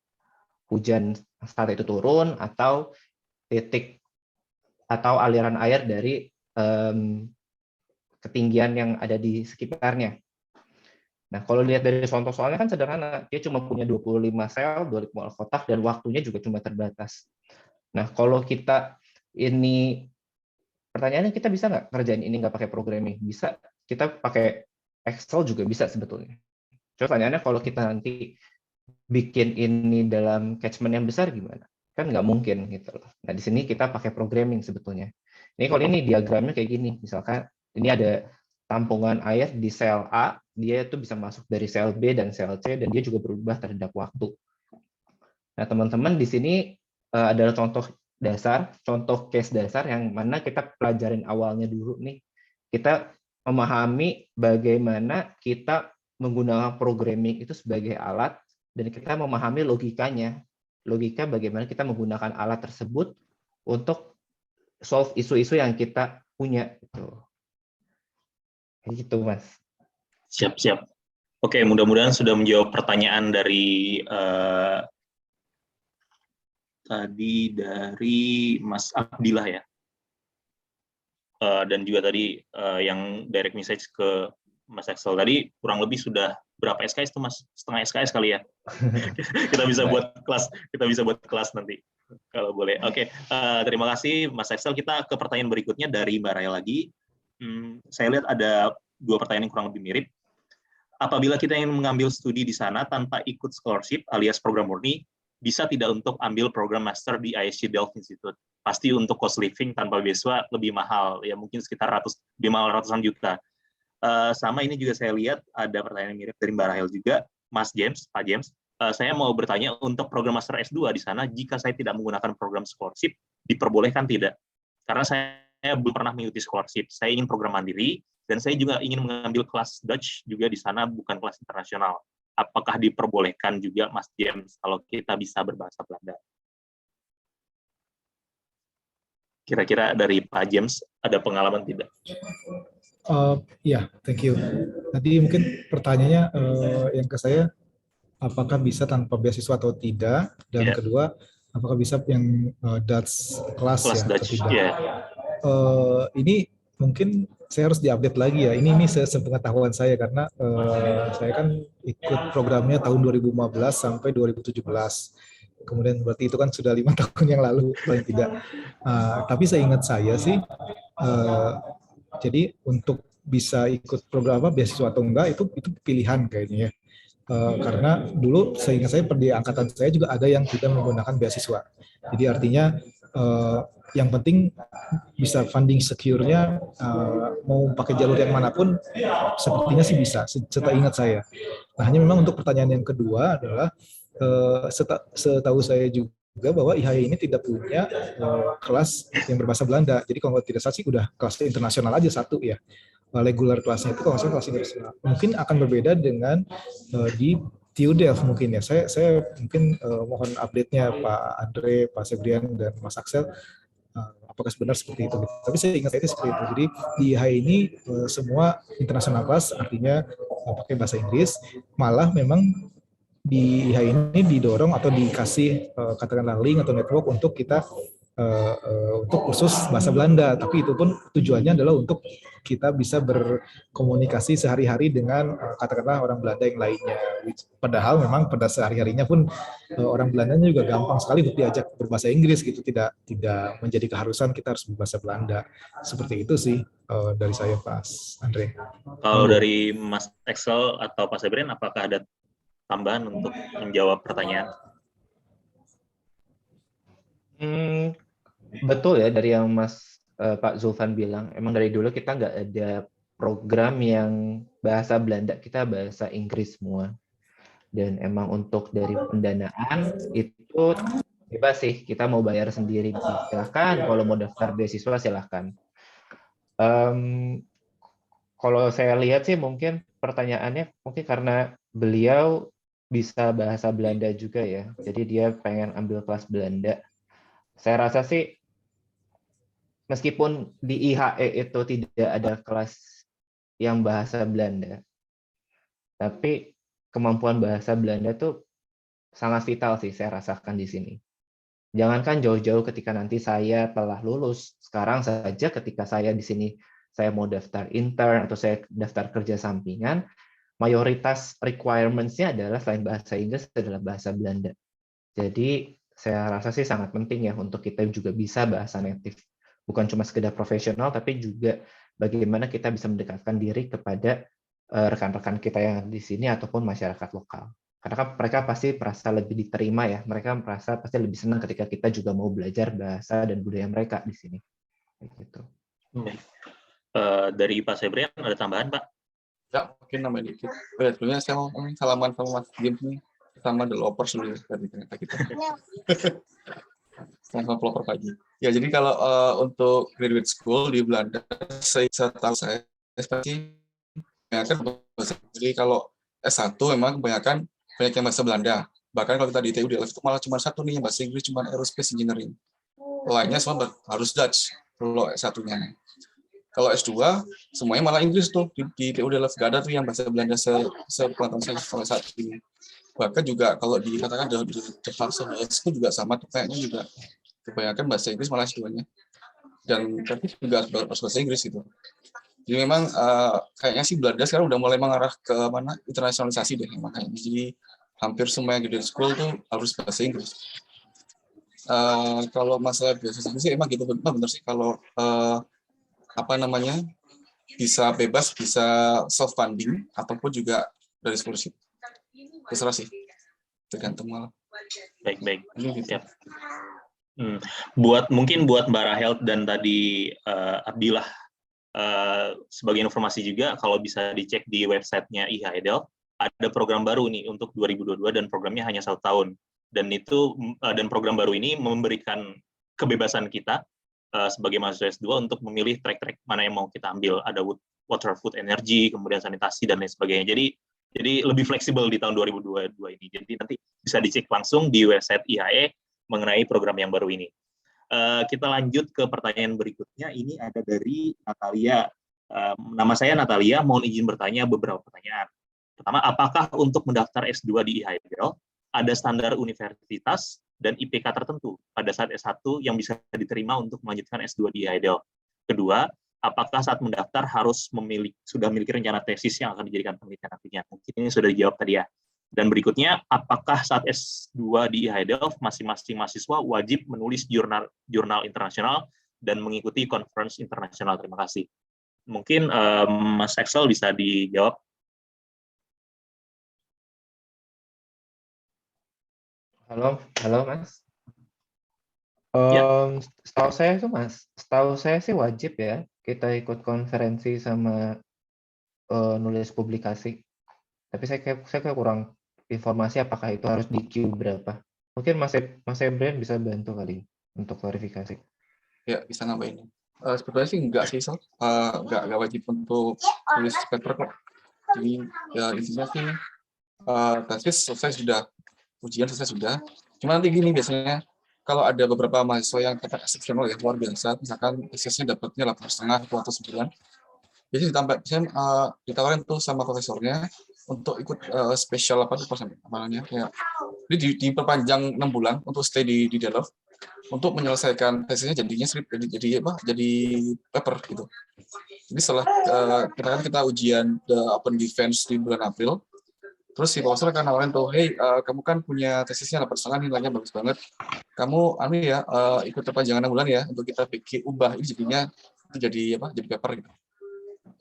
hujan saat itu turun atau titik atau aliran air dari ketinggian yang ada di sekitarnya. Nah, kalau lihat dari contoh soalnya kan sederhana, dia cuma punya 25 sel, 25 kotak, dan waktunya juga cuma terbatas. Nah, kalau kita ini, pertanyaannya kita bisa nggak ngerjain ini nggak pakai programming? Bisa, kita pakai Excel juga bisa sebetulnya. Coba pertanyaannya kalau kita nanti bikin ini dalam catchment yang besar gimana? Kan nggak mungkin gitu loh. Nah, di sini kita pakai programming sebetulnya. Ini kalau ini diagramnya kayak gini, misalkan ini ada tampungan air di sel A, dia itu bisa masuk dari sel B dan sel C, dan dia juga berubah terhadap waktu. Nah, teman-teman di sini adalah contoh dasar, contoh case dasar yang mana kita pelajarin awalnya dulu nih. Kita memahami bagaimana kita menggunakan programming itu sebagai alat, dan kita memahami logikanya. Logika bagaimana kita menggunakan alat tersebut untuk solve isu-isu yang kita punya. Gitu, Mas.
Siap-siap. Oke, mudah-mudahan sudah menjawab pertanyaan dari tadi dari Mas Abdillah ya. Dan juga tadi yang direct message ke Mas Axel tadi kurang lebih sudah berapa SKS tuh Mas? Setengah SKS kali ya. Kita bisa buat kelas nanti kalau boleh. Oke, terima kasih Mas Axel. Kita ke pertanyaan berikutnya dari Mbak Raya lagi. Saya lihat ada dua pertanyaan yang kurang lebih mirip. Apabila kita ingin mengambil studi di sana tanpa ikut scholarship alias program murni, bisa tidak untuk ambil program master di ISC Delft Institute? Pasti untuk cost living tanpa beasiswa lebih mahal, ya mungkin sekitar ratusan juta. Sama ini juga saya lihat ada pertanyaan yang mirip dari Mbak Rahel juga, Mas James, Pak James. Saya mau bertanya untuk program master S2 di sana, jika saya tidak menggunakan program scholarship, diperbolehkan tidak? Karena saya belum pernah mengikuti scholarship, saya ingin program mandiri, dan saya juga ingin mengambil kelas Dutch juga di sana, bukan kelas internasional. Apakah diperbolehkan juga, Mas James, kalau kita bisa berbahasa Belanda? Kira-kira dari Pak James, ada pengalaman tidak?
Ya, thank you. Tadi mungkin pertanyaannya yang ke saya, apakah bisa tanpa beasiswa atau tidak? Dan kedua, apakah bisa yang Dutch kelas ya
Dutch,
atau tidak? Ini mungkin saya harus diupdate lagi ya. Ini sepengetahuan saya karena saya kan ikut programnya tahun 2015 sampai 2017. Kemudian berarti itu kan sudah 5 tahun yang lalu paling tidak. Tapi seingat saya sih, jadi untuk bisa ikut program apa beasiswa atau enggak itu pilihan kayaknya ya. Karena dulu seingat saya di angkatan saya juga ada yang tidak menggunakan beasiswa. Jadi artinya yang penting bisa funding secure-nya, mau pakai jalur yang manapun sepertinya sih bisa, seingat saya. Nah, hanya memang untuk pertanyaan yang kedua adalah setahu saya juga bahwa IHE ini tidak punya kelas yang berbahasa Belanda. Jadi kalau tidak salah sih udah kelas internasional aja satu ya. Regular kelasnya itu kalau nggak salah kelas internasional. Mungkin akan berbeda dengan di TU Delft mungkin ya. Saya mungkin mohon update-nya Pak Andre, Pak Sebrian, dan Mas Axel. Apakah sebenar seperti itu? Tapi saya ingat itu seperti itu. Jadi di IHE ini semua internasional kelas, artinya pakai bahasa Inggris. Malah memang di IHE ini didorong atau dikasih katakanlah link atau network untuk kita untuk kursus bahasa Belanda, tapi itu pun tujuannya adalah untuk kita bisa berkomunikasi sehari-hari dengan katakanlah orang Belanda yang lainnya. Padahal memang pada sehari-harinya pun orang Belandanya juga gampang sekali untuk diajak berbahasa Inggris gitu, tidak menjadi keharusan kita harus berbahasa Belanda. Seperti itu sih dari saya, Pak Andre.
Kalau dari Mas Axel atau Pak Sebrian, apakah ada tambahan untuk menjawab pertanyaan?
Betul ya dari yang Pak Zulfan bilang, emang dari dulu kita nggak ada program yang bahasa Belanda, kita bahasa Inggris semua. Dan emang untuk dari pendanaan itu bebas sih, kita mau bayar sendiri silahkan, kalau mau daftar beasiswa silahkan. Kalau saya lihat sih mungkin pertanyaannya mungkin karena beliau bisa bahasa Belanda juga ya, jadi dia pengen ambil kelas Belanda. Saya rasa sih meskipun di IHE itu tidak ada kelas yang bahasa Belanda, tapi kemampuan bahasa Belanda tuh sangat vital sih saya rasakan di sini. Jangankan jauh-jauh ketika nanti saya telah lulus, sekarang saja ketika saya di sini saya mau daftar intern atau saya daftar kerja sampingan, mayoritas requirements-nya adalah selain bahasa Inggris adalah bahasa Belanda. Jadi saya rasa sih sangat penting ya untuk kita juga bisa bahasa native. Bukan cuma sekedar profesional, tapi juga bagaimana kita bisa mendekatkan diri kepada rekan-rekan kita yang di sini ataupun masyarakat lokal. Karena kan mereka pasti merasa lebih diterima ya, mereka merasa pasti lebih senang ketika kita juga mau belajar bahasa dan budaya mereka di sini. Gitu.
Dari Pak Sebrian ada tambahan, Pak?
Ya, mungkin namanya dikit. Sebelumnya saya mau salaman sama Mas James nih, sama developer dulu dari ternyata kita. Sama pelopor pagi. Ya, jadi kalau untuk graduate school di Belanda, saya tahu saya pasti kebanyakan bahasa. Jadi kalau S1 memang kebanyakan banyak yang bahasa Belanda. Bahkan kalau kita di TU Delft itu malah cuma satu nih yang bahasa Inggris, cuma aerospace engineering. Lainnya semua harus Dutch kalau S1-nya. Kalau S2 semuanya malah Inggris tuh di TU Delft, gak ada tuh yang bahasa Belanda sepengetahuan saya sampai saat ini. Bahkan juga kalau dikatakan di Jakarta itu juga sama tuh kayaknya juga kebanyakan bahasa Inggris malah S2-nya. Dan tapi juga harus bahasa Inggris gitu. Jadi memang kayaknya sih Belanda sekarang udah mulai mengarah ke mana internasionalisasi deh makanya. Jadi hampir semua yang graduate school tuh harus bahasa Inggris. Kalau masalah beasiswa sih emang gitu benar sih kalau bisa bebas, bisa self funding ataupun juga dari scholarship. Terserah sih, tergantung malah.
Baik. Siap. Mungkin buat Mbak Rahel dan tadi Abdillah, sebagai informasi juga kalau bisa dicek di websitenya IHE Delft, ada program baru nih untuk 2022 dan programnya hanya 1 tahun. Dan program baru ini memberikan kebebasan kita sebagai mahasiswa S2 untuk memilih track-track mana yang mau kita ambil. Ada water, food, energy, kemudian sanitasi, dan lain sebagainya. Jadi lebih fleksibel di tahun 2022 ini. Jadi nanti bisa dicek langsung di website IHE mengenai program yang baru ini. Kita lanjut ke pertanyaan berikutnya. Ini ada dari Natalia. Nama saya Natalia, mohon izin bertanya beberapa pertanyaan. Pertama, apakah untuk mendaftar S2 di IHE Delft ada standar universitas dan IPK tertentu pada saat S1 yang bisa diterima untuk melanjutkan S2 di IHE Delft? Kedua, apakah saat mendaftar harus sudah memiliki rencana tesis yang akan dijadikan penelitian nantinya? Mungkin ini sudah dijawab tadi ya. Dan berikutnya, apakah saat S2 di IHE Delft masing-masing mahasiswa wajib menulis jurnal internasional dan mengikuti conference internasional? Terima kasih. Mungkin Mas Axel bisa dijawab.
Halo Mas.
Ya.
Setahu saya sih wajib ya kita ikut konferensi sama nulis publikasi. Tapi saya kayak kurang informasi apakah itu harus di Q berapa. Mungkin Mas Ebrian bisa bantu kali untuk klarifikasi.
Ya, bisa nambahin. Sebetulnya sih enggak sih, Sal. Enggak wajib untuk tulis paper kok. Jadi ya intinya sih tesis selesai sudah, ujian selesai sudah. Cuma nanti gini biasanya kalau ada beberapa mahasiswa yang kata eksepsional ya luar biasa, misalkan tesisnya dapatnya 8,5 atau 9, biasanya ditawarin tuh sama profesornya untuk ikut spesial apa tuh namanya kayak jadi diperpanjang 6 bulan untuk stay di Delft untuk menyelesaikan tesisnya jadinya skrip jadi paper gitu. Jadi setelah kita ujian the open defense di bulan April, terus si profesor akan nawarin tuh, hey kamu kan punya tesisnya 8,5 nilainya bagus banget, kamu ikut perpanjangan 6 bulan ya untuk kita ubah ini jadinya itu jadi paper gitu.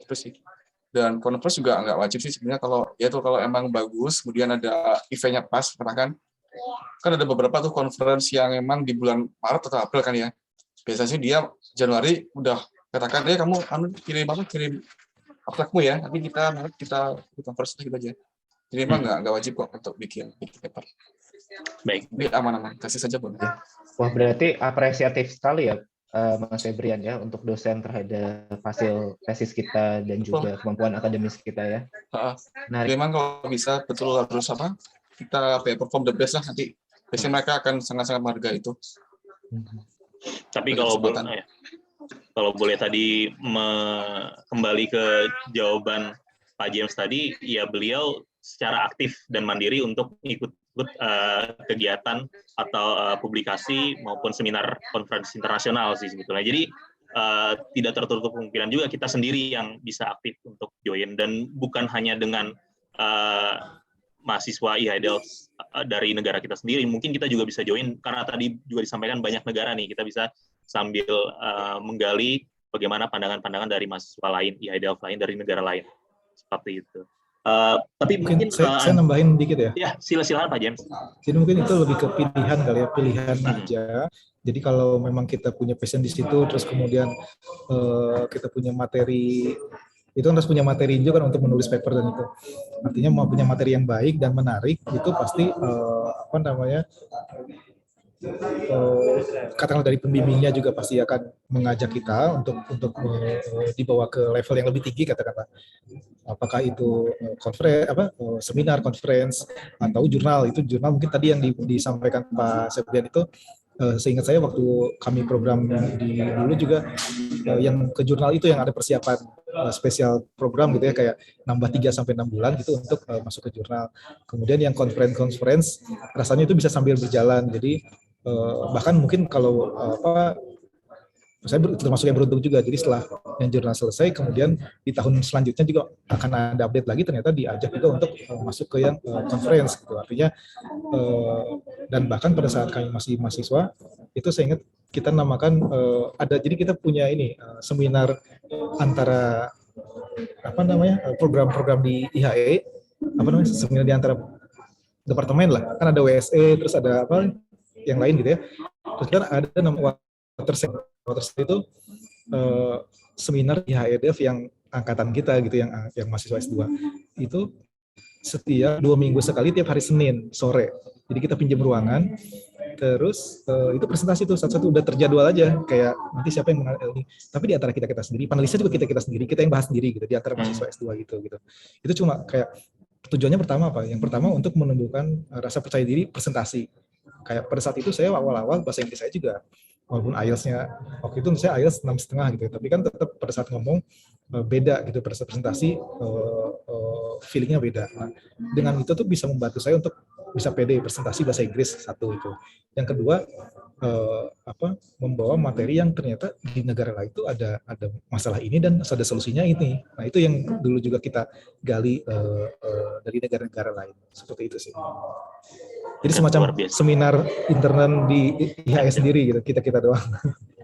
Itu sih. Dan conference juga nggak wajib sih sebenarnya kalau emang bagus, kemudian ada eventnya pas, kan ada beberapa tuh conference yang emang di bulan Maret atau April kan ya. Biasanya dia Januari udah katakan kamu kirim abstrakmu ya, nanti kita conference gitu aja. Jadi emang nggak wajib kok untuk bikin paper.
Baik.
Ini aman-aman, kasih saja boleh.
Wah, berarti apresiatif sekali ya Mas Febrian ya untuk dosen terhadap hasil tesis kita dan juga kemampuan akademis kita ya.
Memang kalau bisa betul harus kita perform the best lah nanti. Biasanya mereka akan sangat-sangat menghargai itu.
Tapi kalau boleh tadi kembali ke jawaban Pak James tadi, ya beliau secara aktif dan mandiri untuk ikut kegiatan atau publikasi maupun seminar konferensi internasional sih sebetulnya. Jadi tidak tertutup kemungkinan juga kita sendiri yang bisa aktif untuk join, dan bukan hanya dengan mahasiswa IHE Delft dari negara kita sendiri, mungkin kita juga bisa join karena tadi juga disampaikan banyak negara nih, kita bisa sambil menggali bagaimana pandangan-pandangan dari mahasiswa lain IHE Delft lain dari negara lain seperti itu. Tapi mungkin
saya nambahin dikit ya.
Ya, silakan Pak James.
Jadi mungkin itu lebih ke pilihan kali ya, pilihan aja. Jadi kalau memang kita punya passion di situ, terus kemudian kita punya materi, itu harus punya materi juga kan untuk menulis paper dan itu. Artinya mau punya materi yang baik dan menarik, itu pasti katakanlah dari pembimbingnya juga pasti akan mengajak kita untuk dibawa ke level yang lebih tinggi, katakanlah apakah itu seminar, conference atau jurnal. Itu jurnal mungkin tadi yang disampaikan Pak Septian itu, seingat saya waktu kami program di dulu juga yang ke jurnal itu yang ada persiapan spesial program gitu ya, kayak nambah 3-6 bulan gitu untuk masuk ke jurnal. Kemudian yang conference rasanya itu bisa sambil berjalan. Jadi bahkan mungkin kalau saya termasuk yang beruntung juga, jadi setelah yang jurnal selesai, kemudian di tahun selanjutnya juga akan ada update lagi, ternyata diajak juga untuk masuk ke yang conference gitu. Artinya dan bahkan pada saat kami masih mahasiswa itu saya ingat kita namakan jadi kita punya ini seminar antara program-program di IHE, seminar di antara departemen lah, kan ada WSE, terus ada yang lain gitu ya. Terus kan ada namanya Watershed itu seminar IHE Delft yang angkatan kita gitu, yang mahasiswa S2 itu setiap 2 minggu sekali, tiap hari Senin sore. Jadi kita pinjam ruangan, terus itu presentasi tuh satu-satu udah terjadwal aja, kayak nanti siapa yang mengenal ini. Tapi di antara kita sendiri, panelisnya juga kita sendiri, kita yang bahas sendiri gitu di antara mahasiswa S2 gitu. Itu cuma kayak tujuannya pertama apa? Yang pertama untuk menumbuhkan rasa percaya diri presentasi. Kayak pada saat itu saya awal-awal bahasa Inggris saya juga, walaupun IELTS-nya waktu itu saya IELTS 6,5 gitu, tapi kan tetap pada saat ngomong beda gitu, pada saat presentasi feelingnya beda. Nah, dengan itu tuh bisa membantu saya untuk bisa pede presentasi bahasa Inggris, satu itu. Yang kedua membawa materi yang ternyata di negara lain itu ada masalah ini dan ada solusinya ini. Nah itu yang dulu juga kita gali dari negara-negara lain seperti itu sih. Jadi semacam seminar internal di IHE sendiri gitu, kita doang.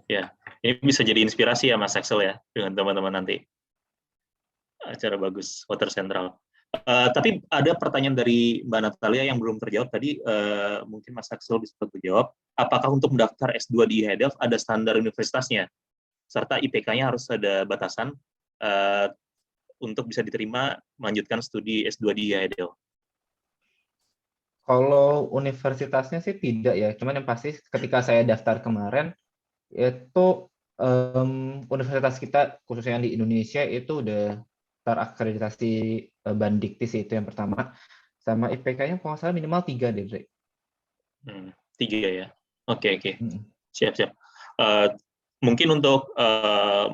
Ya, ini bisa jadi inspirasi ya Mas Axel ya dengan teman-teman nanti. Acara bagus, Water Central. Tapi ada pertanyaan dari Mbak Natalia yang belum terjawab tadi, mungkin Mas Axel bisa jawab. Apakah untuk mendaftar S2 di IHE Delft ada standar universitasnya? Serta IPK-nya harus ada batasan untuk bisa diterima melanjutkan studi S2 di IHE Delft?
Kalau universitasnya sih tidak ya, cuman yang pasti ketika saya daftar kemarin, itu universitas kita, khususnya yang di Indonesia, itu udah terakreditasi Bandiktis, itu yang pertama. Sama IPK-nya kalau nggak salah minimal 3 deh, Dre.
3 ya? Oke. Siap. Mungkin untuk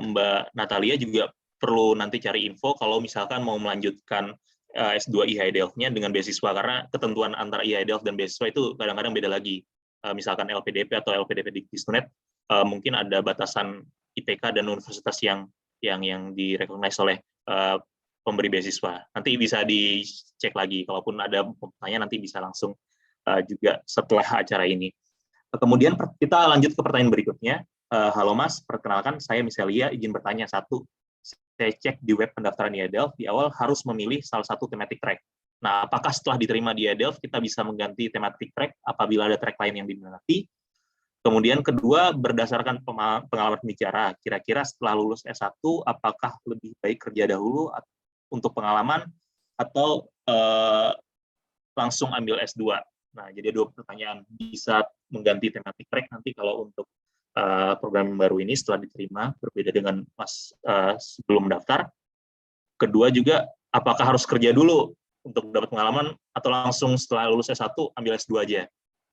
Mbak Natalia juga perlu nanti cari info kalau misalkan mau melanjutkan S2 IHE Delft-nya dengan beasiswa, karena ketentuan antara IHE Delft dan beasiswa itu kadang-kadang beda lagi. Misalkan LPDP atau LPDP Diktisnet, mungkin ada batasan IPK dan universitas yang direcognize oleh pemberi beasiswa. Nanti bisa dicek lagi, kalaupun ada pertanyaan nanti bisa langsung juga setelah acara ini. Kemudian kita lanjut ke pertanyaan berikutnya. Halo Mas, perkenalkan saya Miselia, izin bertanya satu. Saya cek di web pendaftaran IHE Delft, di awal harus memilih salah satu thematic track. Nah, apakah setelah diterima di IHE Delft, kita bisa mengganti thematic track apabila ada track lain yang diminati? Kemudian kedua, berdasarkan pengalaman bicara, kira-kira setelah lulus S1, apakah lebih baik kerja dahulu untuk pengalaman atau langsung ambil S2? Nah, jadi 2 pertanyaan. Bisa mengganti thematic track nanti kalau untuk program baru ini setelah diterima, berbeda dengan Mas sebelum daftar. Kedua juga, apakah harus kerja dulu untuk dapat pengalaman atau langsung setelah lulus S1 ambil S2 aja?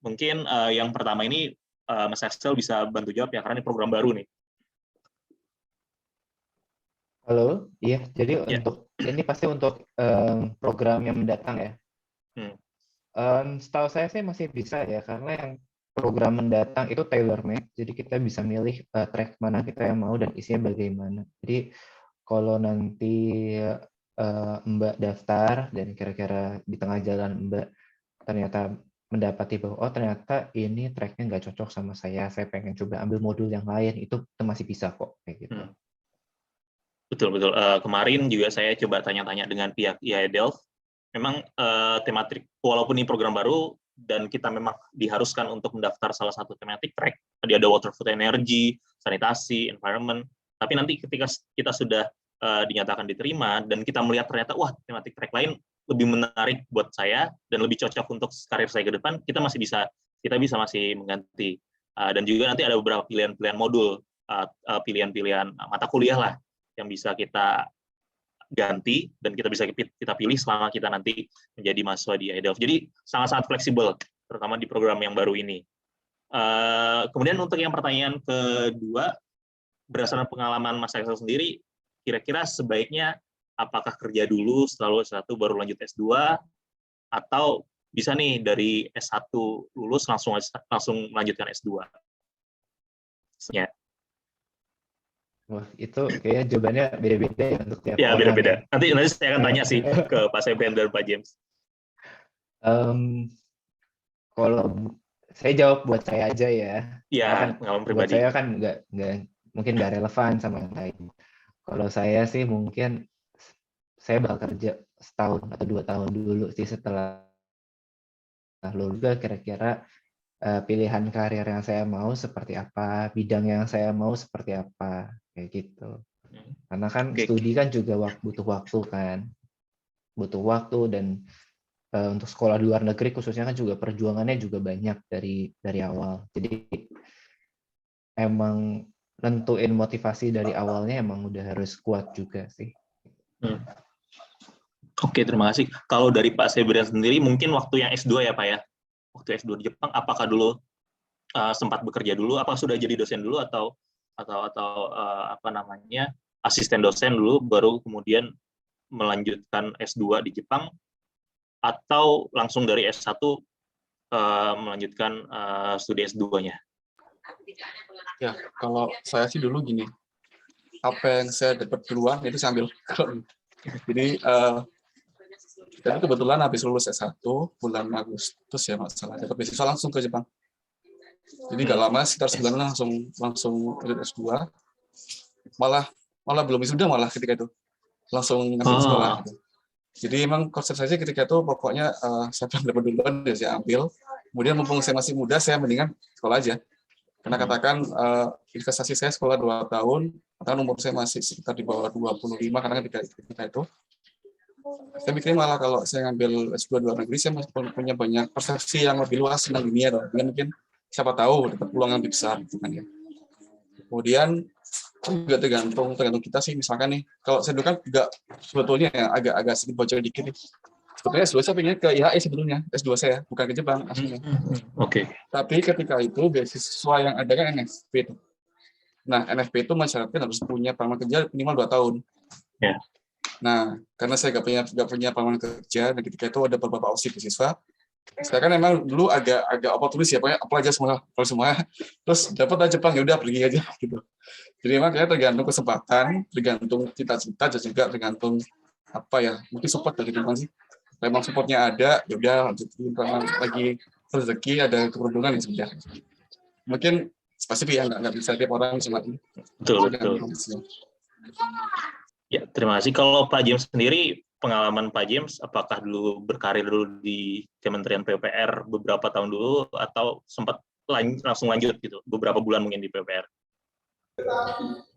Mungkin yang pertama ini Mas Axel bisa bantu jawab ya, karena ini program baru nih.
Halo, iya. Jadi untuk ini pasti untuk program yang mendatang ya. Setahu saya sih masih bisa ya, karena yang program mendatang itu tailor-made, jadi kita bisa milih track mana kita yang mau dan isinya bagaimana. Jadi kalau nanti Mbak daftar dan kira-kira di tengah jalan Mbak ternyata mendapati bahwa oh ternyata ini tracknya nggak cocok sama saya pengen coba ambil modul yang lain, itu masih bisa kok kayak gitu.
Betul. Kemarin juga saya coba tanya-tanya dengan pihak IHE Delft. Memang tematik, walaupun ini program baru dan kita memang diharuskan untuk mendaftar salah satu thematic track, tadi ada water, food, energy, sanitasi, environment, tapi nanti ketika kita sudah dinyatakan diterima dan kita melihat ternyata wah thematic track lain lebih menarik buat saya dan lebih cocok untuk karir saya ke depan, kita bisa masih mengganti. Dan juga nanti ada beberapa pilihan-pilihan modul, pilihan-pilihan mata kuliah lah yang bisa kita ganti dan kita pilih selama kita nanti menjadi mahasiswa di IHE Delft. Jadi sangat-sangat fleksibel, terutama di program yang baru ini. Kemudian untuk yang pertanyaan kedua, berdasarkan pengalaman Mas Axel sendiri, kira-kira sebaiknya apakah kerja dulu setelah lulus S1 baru lanjut S2, atau bisa nih dari S1 lulus langsung melanjutkan S2? Ya.
Wah, itu kayaknya jawabannya beda-beda ya untuk tiap orang.
Ya, beda-beda. Nanti saya akan tanya sih ke Pak Septian dan Pak James.
Kalau saya jawab buat saya aja ya.
Iya,
kan
pengalaman
buat
pribadi.
saya kan mungkin nggak relevan sama yang lain. Kalau saya sih mungkin saya bakal kerja setahun atau 2 tahun dulu sih setelah lulus, kira-kira pilihan karir yang saya mau seperti apa, bidang yang saya mau seperti apa, kayak gitu. Karena kan studi kan juga butuh waktu kan, butuh waktu, dan untuk sekolah di luar negeri khususnya kan juga perjuangannya juga banyak dari awal. Jadi emang nentuin motivasi dari awalnya emang udah harus kuat juga sih.
Oke, terima kasih. Kalau dari Pak Sebrian sendiri, mungkin waktu yang S2 ya Pak ya, waktu S2 di Jepang, apakah dulu sempat bekerja dulu, apa sudah jadi dosen dulu atau asisten dosen dulu, baru kemudian melanjutkan S2 di Jepang, atau langsung dari S1 melanjutkan studi S2-nya?
Ya, kalau saya sih dulu gini, apa yang saya dapat duluan itu saya ambil. Jadi dan kebetulan habis lulus S1 bulan Agustus ya masalah dapat beasiswa langsung ke Jepang. Jadi nggak lama sekitar sebulan langsung lanjut S2. Malah belum wisuda malah ketika itu langsung ngambil sekolah. Gitu. Jadi emang konsep saya ketika itu pokoknya saya dapat duluan ya saya ambil. Kemudian mumpung saya masih muda saya mendingan sekolah aja. Karena katakan investasi saya sekolah 2 tahun, karena umur saya masih sekitar di bawah 25 karena ketika itu saya mikirnya malah kalau saya ngambil S2 di luar negeri, saya masih punya banyak persepsi yang lebih luas tentang dunia. Mungkin siapa tahu dapat peluang yang lebih besar. Gitu kan, ya. Kemudian juga tergantung kita sih. Misalkan nih, kalau saya dulu kan juga sebetulnya ya, agak sedikit bocor dikit nih. Sebetulnya S2 saya pengen ke IHE sebetulnya, S2 saya, bukan ke Jepang aslinya.
Oke.
Tapi ketika itu beasiswa yang ada kan NFP. Nah, NFP itu masyarakatnya harus punya pengalaman kerja minimal 2 tahun.
Ya.
Nah, karena saya nggak punya pengalaman kerja, dan ketika itu ada beberapa opsi beasiswa. Saya kan memang dulu agak oportunis ya, pokoknya apply aja semua, terus dapat aja Jepang, ya udah pergi aja gitu. Jadi memang kayak tergantung kesempatan, tergantung cita-cita, dan juga tergantung apa ya, mungkin support dari teman sih. Memang supportnya ada, ya udah lanjutin, karena lagi rezeki ada keberuntungan ya sudah. Mungkin spesifik ya, nggak bisa tiap orang cuma ini.
Betul. Ya, terima kasih. Kalau Pak James sendiri, pengalaman Pak James, apakah dulu berkarir dulu di Kementerian PUPR beberapa tahun dulu, atau sempat langsung lanjut gitu, beberapa bulan mungkin di PUPR?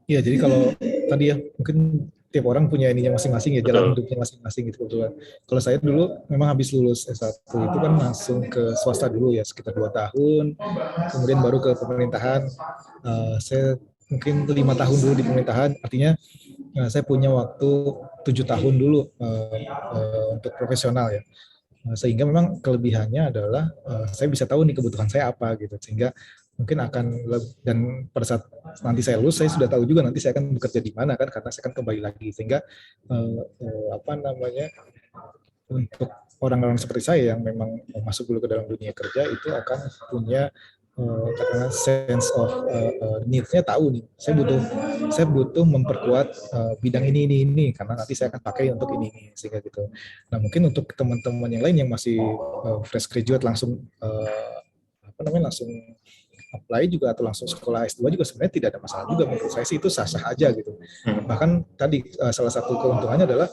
Iya, jadi kalau tadi ya, mungkin tiap orang punya ininya masing-masing ya, jalan hidupnya masing-masing gitu kebetulan. Kalau saya dulu memang habis lulus S1 itu kan langsung ke swasta dulu ya, sekitar 2 tahun, kemudian baru ke pemerintahan. Saya mungkin 5 tahun dulu di pemerintahan, artinya saya punya waktu 7 tahun dulu untuk profesional ya. Sehingga memang kelebihannya adalah saya bisa tahu nih kebutuhan saya apa gitu, sehingga mungkin akan, dan pada saat nanti saya lulus saya sudah tahu juga nanti saya akan bekerja di mana kan, karena saya akan kembali lagi, sehingga untuk orang-orang seperti saya yang memang masuk dulu ke dalam dunia kerja itu akan punya katakanlah sense of need-nya, tahu nih saya butuh memperkuat bidang ini karena nanti saya akan pakai untuk ini sehingga gitu. Nah, mungkin untuk teman-teman yang lain yang masih fresh graduate langsung langsung apply juga atau langsung sekolah S2 juga sebenarnya tidak ada masalah juga, menurut saya sih itu sah-sah aja gitu. Bahkan tadi salah satu keuntungannya adalah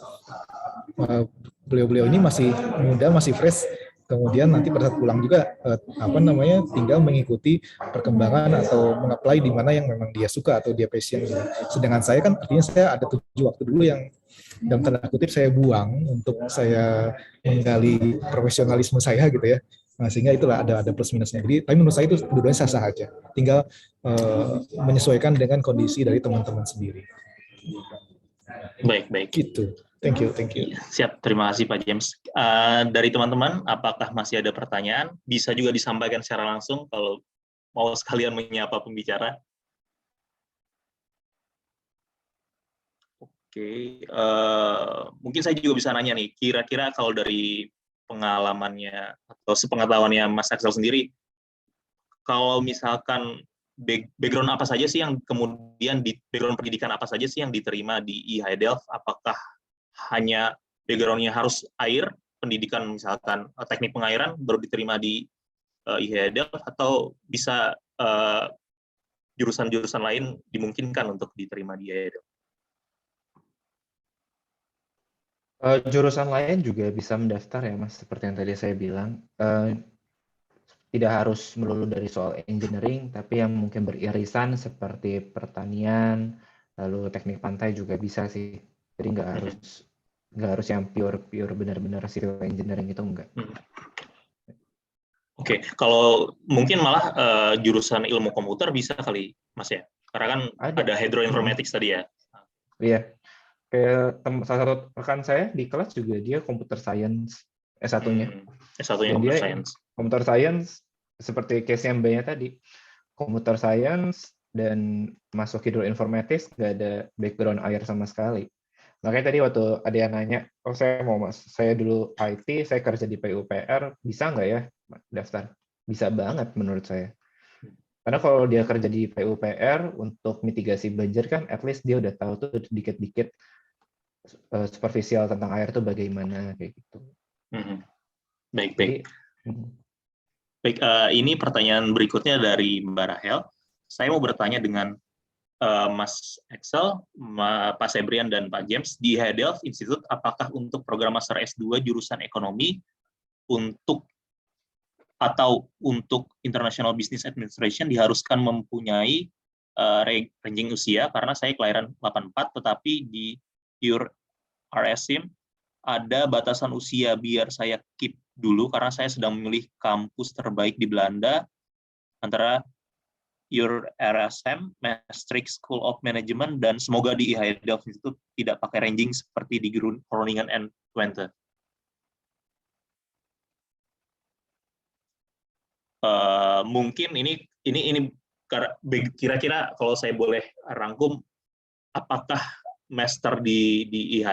beliau-beliau ini masih muda, masih fresh, kemudian nanti pada saat pulang juga tinggal mengikuti perkembangan atau mengapply di mana yang memang dia suka atau dia passion gitu. Sedangkan saya kan artinya saya ada 7 waktu dulu yang dalam tanda kutip saya buang untuk saya menggali profesionalisme saya gitu ya. Nah, sehingga itulah ada plus minusnya. Jadi, tapi menurut saya itu dua-duanya sah-sah aja. Tinggal menyesuaikan dengan kondisi dari teman-teman sendiri.
Baik.
Gitu. Thank you.
Siap, terima kasih Pak James. Dari teman-teman, apakah masih ada pertanyaan? Bisa juga disampaikan secara langsung kalau mau sekalian menyapa pembicara. Oke, mungkin saya juga bisa nanya nih, kira-kira kalau dari pengalamannya atau sepengetahuannya Mas Axel sendiri, kalau misalkan background apa saja sih yang kemudian di background pendidikan apa saja sih yang diterima di IHE Delft? Apakah hanya background-nya harus air, pendidikan misalkan teknik pengairan baru diterima di IHE Delft, atau bisa jurusan-jurusan lain dimungkinkan untuk diterima di IHE Delft?
Jurusan lain juga bisa mendaftar ya Mas, seperti yang tadi saya bilang. Tidak harus melulu dari soal engineering, tapi yang mungkin beririsan seperti pertanian, lalu teknik pantai juga bisa sih. Jadi nggak harus yang pure benar-benar civil engineering itu enggak.
Oke, kalau mungkin malah jurusan ilmu komputer bisa kali Mas ya, karena kan ada hydroinformatics tadi ya.
Iya, kayak salah satu rekan saya di kelas juga dia computer science S1-nya.
S1-nya computer science.
Computer science seperti case-nya Mbaknya tadi, computer science dan masuk hydroinformatics nggak ada background air sama sekali. Makanya tadi waktu ada yang nanya, saya dulu IT, saya kerja di PUPR, bisa nggak ya daftar? Bisa banget menurut saya. Karena kalau dia kerja di PUPR untuk mitigasi banjir kan, at least dia udah tahu tuh dikit-dikit superficial tentang air tuh bagaimana kayak gitu.
Baik.
Jadi,
Baik, ini pertanyaan berikutnya dari Mbak Rahel. Saya mau bertanya dengan Mas Excel, Pak Sebrian, dan Pak James. Di IHE Delft Institute, apakah untuk program Master S2 jurusan ekonomi atau untuk International Business Administration diharuskan mempunyai ranging usia? Karena saya kelahiran 84, tetapi di Pure RSIM ada batasan usia, biar saya keep dulu karena saya sedang memilih kampus terbaik di Belanda antara Your RSM, Maastricht School of Management, dan semoga di IHE Delft Institute tidak pakai ranging seperti di Groningen and Twente. Mungkin ini kira-kira kalau saya boleh rangkum, apakah master di IHE